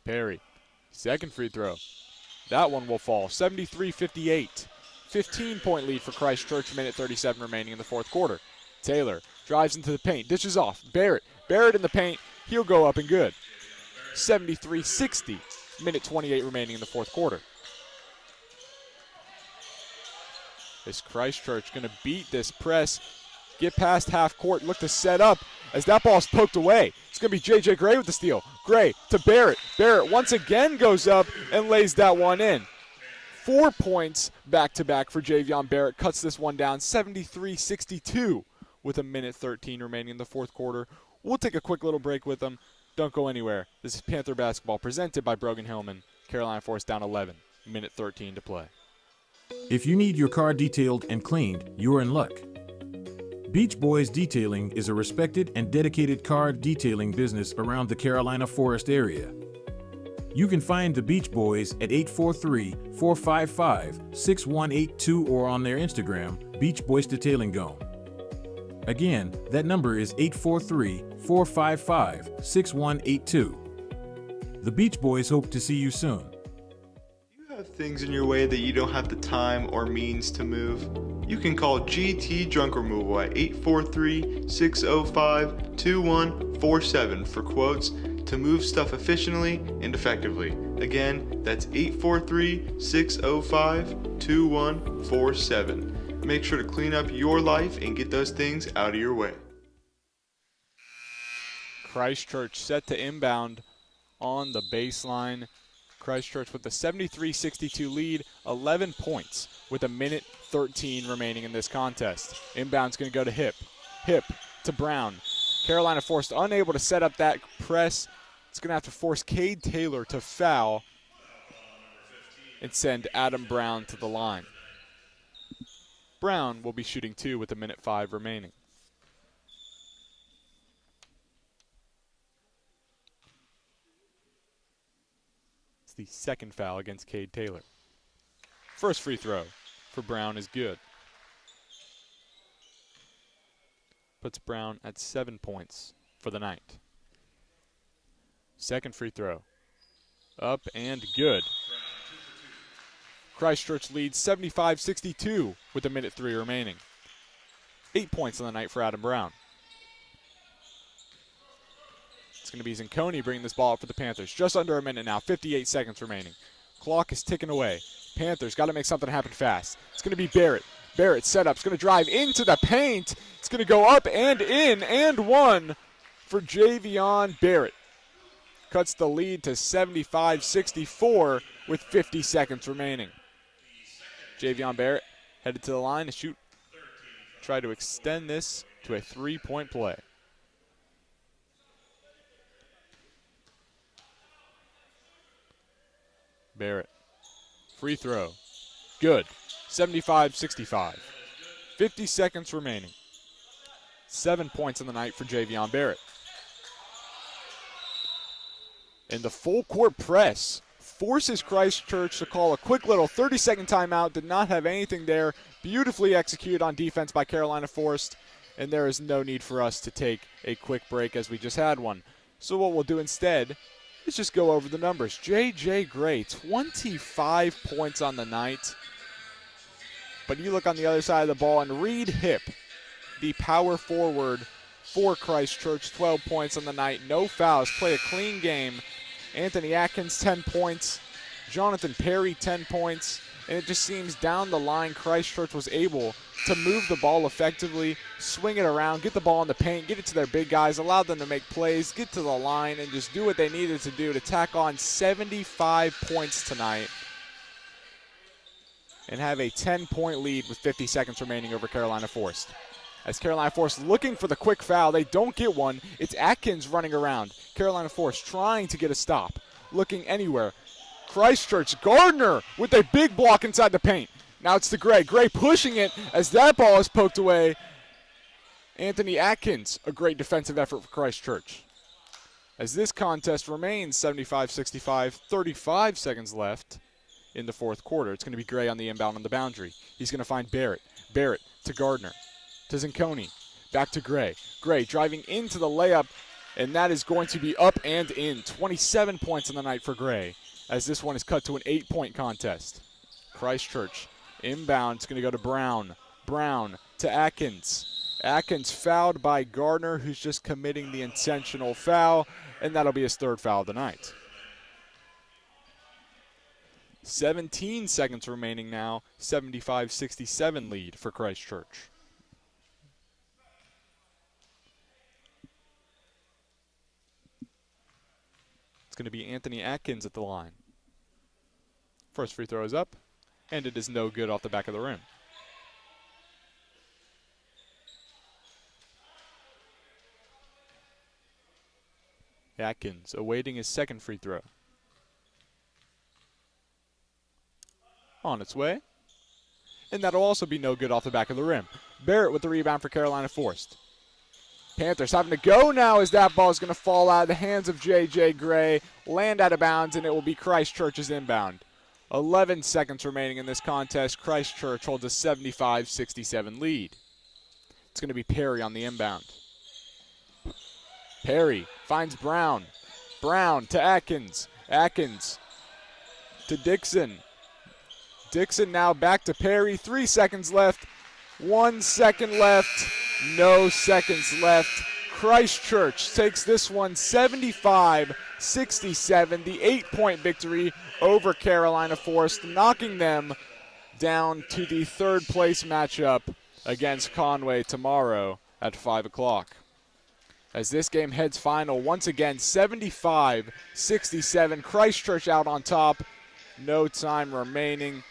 S2: Perry, second free throw. That one will fall. 73-58. 15-point lead for Christchurch, minute 37 remaining in the fourth quarter. Taylor drives into the paint, dishes off. Barrett. Barrett in the paint. He'll go up and good. 73-60. Minute 28 remaining in the fourth quarter. Is Christchurch going to beat this press, get past half court, look to set up as that ball's poked away. It's going to be J.J. Gray with the steal. Gray to Barrett. Barrett once again goes up and lays that one in. 4 points back-to-back for Javion Barrett. Cuts this one down 73-62 with a minute 13 remaining in the fourth quarter. We'll take a quick little break with them. Don't go anywhere. This is Panther basketball presented by Brogan Hillman. Carolina Forest down 11. Minute 13 to play.
S1: If you need your car detailed and cleaned, you're in luck. Beach Boys Detailing is a respected and dedicated car detailing business around the Carolina Forest area. You can find the Beach Boys at 843-455-6182 or on their Instagram, Beach Boys Detailing Gone. Again, that number is 843-455-6182. The Beach Boys hope to see you soon.
S3: You have things in your way that you don't have the time or means to move? You can call GT Junk Removal at 843-605-2147 for quotes to move stuff efficiently and effectively. Again, that's 843-605-2147. Make sure to clean up your life and get those things out of your way.
S2: Christchurch set to inbound on the baseline. Christchurch with the 73-62 lead, 11 points with a minute 13 remaining in this contest. Inbound's going to go to Hip. Hip to Brown. Carolina Forest unable to set up that press. It's going to have to force Cade Taylor to foul and send Adam Brown to the line. Brown will be shooting two with a minute 5 remaining. It's the second foul against Cade Taylor. First free throw for Brown is good. Puts Brown at 7 points for the night. Second free throw. Up and good. Christchurch leads 75-62 with a minute 3 remaining. 8 points on the night for Adam Brown. It's going to be Zinconi bringing this ball up for the Panthers. Just under a minute now, 58 seconds remaining. Clock is ticking away. Panthers got to make something happen fast. It's going to be Barrett. Barrett set up. It's going to drive into the paint. It's going to go up and in and one for Javion Barrett. Cuts the lead to 75-64 with 50 seconds remaining. Javion Barrett headed to the line to shoot. Try to extend this to a 3-point play. Barrett. Free throw. Good. 75-65. 50 seconds remaining. 7 points on the night for Javion Barrett. And the full court press forces Christchurch to call a quick little 30-second timeout. Did not have anything there. Beautifully executed on defense by Carolina Forest. and there is no need for us to take a quick break as we just had one. So what we'll do instead is just go over the numbers. J.J. Gray, 25 points on the night. But you look on the other side of the ball, and Reed Hipp, the power forward for Christ Church, 12 points on the night. No fouls, play a clean game. Anthony Atkins, 10 points. Jonathan Perry, 10 points. And it just seems down the line Christ Church was able to move the ball effectively, swing it around, get the ball in the paint, get it to their big guys, allow them to make plays, get to the line, and just do what they needed to do to tack on 75 points tonight and have a 10-point lead with 50 seconds remaining over Carolina Forest. As Carolina Forest looking for the quick foul, they don't get one. It's Atkins running around. Carolina Forest trying to get a stop, looking anywhere. Christ Church, Gardner with a big block inside the paint. Now it's to Gray. Gray pushing it as that ball is poked away. Anthony Atkins, a great defensive effort for Christ Church. As this contest remains 75-65, 35 seconds left in the fourth quarter. It's going to be Gray on the inbound on the boundary. He's going to find Barrett. Barrett to Gardner. To Zanconi. Back to Gray. Gray driving into the layup, and that is going to be up and in. 27 points on the night for Gray, as this one is cut to an 8-point contest. Christ Church inbound. It's going to go to Brown. Brown to Atkins. Atkins fouled by Gardner, who's just committing the intentional foul, and that'll be his third foul of the night. 17 seconds remaining now. 75-67 lead for Christ Church. It's going to be Anthony Atkins at the line. First free throw is up, and it is no good off the back of the rim. Atkins awaiting his second free throw. On its way. And that'll also be no good off the back of the rim. Barrett with the rebound for Carolina Forest. Panthers having to go now as that ball is going to fall out of the hands of J.J. Gray, land out of bounds, and it will be Christ Church's inbound. 11 seconds remaining in this contest. Christ Church holds a 75-67 lead. It's going to be Perry on the inbound. Perry finds Brown. Brown to Atkins. Atkins to Dixon. Dixon now back to Perry. 3 seconds left. 1 second left. No seconds left. Christ Church takes this one 75-67, the 8-point victory over Carolina Forest, knocking them down to the third place matchup against Conway tomorrow at 5 o'clock. As this game heads final, once again, 75-67, Christ Church out on top. No time remaining.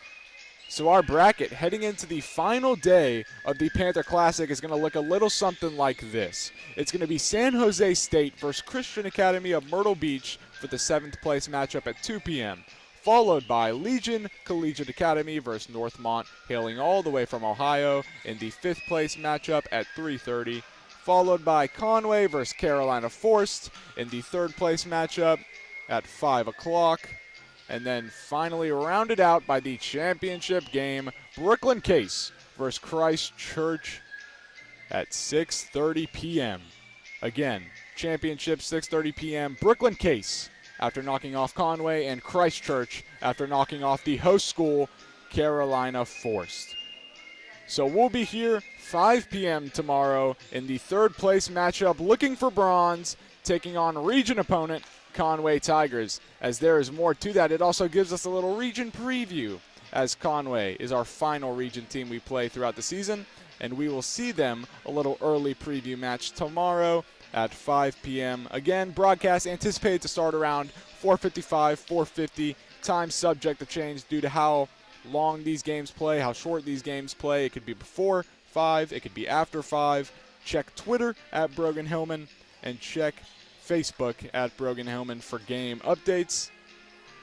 S2: So our bracket heading into the final day of the Panther Classic is going to look a little something like this. It's going to be San Jose State versus Christian Academy of Myrtle Beach for the 7th place matchup at 2 p.m., followed by Legion Collegiate Academy versus Northmont, hailing all the way from Ohio, in the 5th place matchup at 3:30, followed by Conway versus Carolina Forest in the 3rd place matchup at 5 o'clock. And then finally rounded out by the championship game, Brooklyn Case versus Christ Church at 6:30 p.m. Again, championship 6:30 p.m. Brooklyn Case after knocking off Conway, and Christ Church after knocking off the host school, Carolina Forest. So we'll be here 5 p.m. tomorrow in the 3rd place matchup, looking for bronze, taking on region opponent Conway Tigers. As there is more to that, it also gives us a little region preview, as Conway is our final region team we play throughout the season, and we will see them a little early preview match tomorrow at 5 p.m. Again, broadcast anticipated to start around 4:55, 4:50. Time subject to change due to how long these games play, how short these games play. It could be before 5, it could be after 5. Check Twitter at Brogan Hillman, and check Facebook at Brogan Hillman for game updates.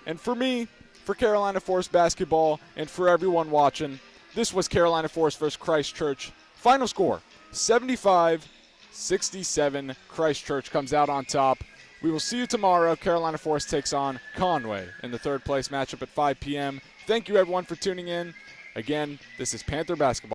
S2: And for me, for Carolina Forest basketball, and for everyone watching, this was Carolina Forest versus Christ Church. Final score, 75-67. Christ Church comes out on top. We will see you tomorrow. Carolina Forest takes on Conway in the 3rd place matchup at 5 p.m. Thank you, everyone, for tuning in. Again, this is Panther Basketball.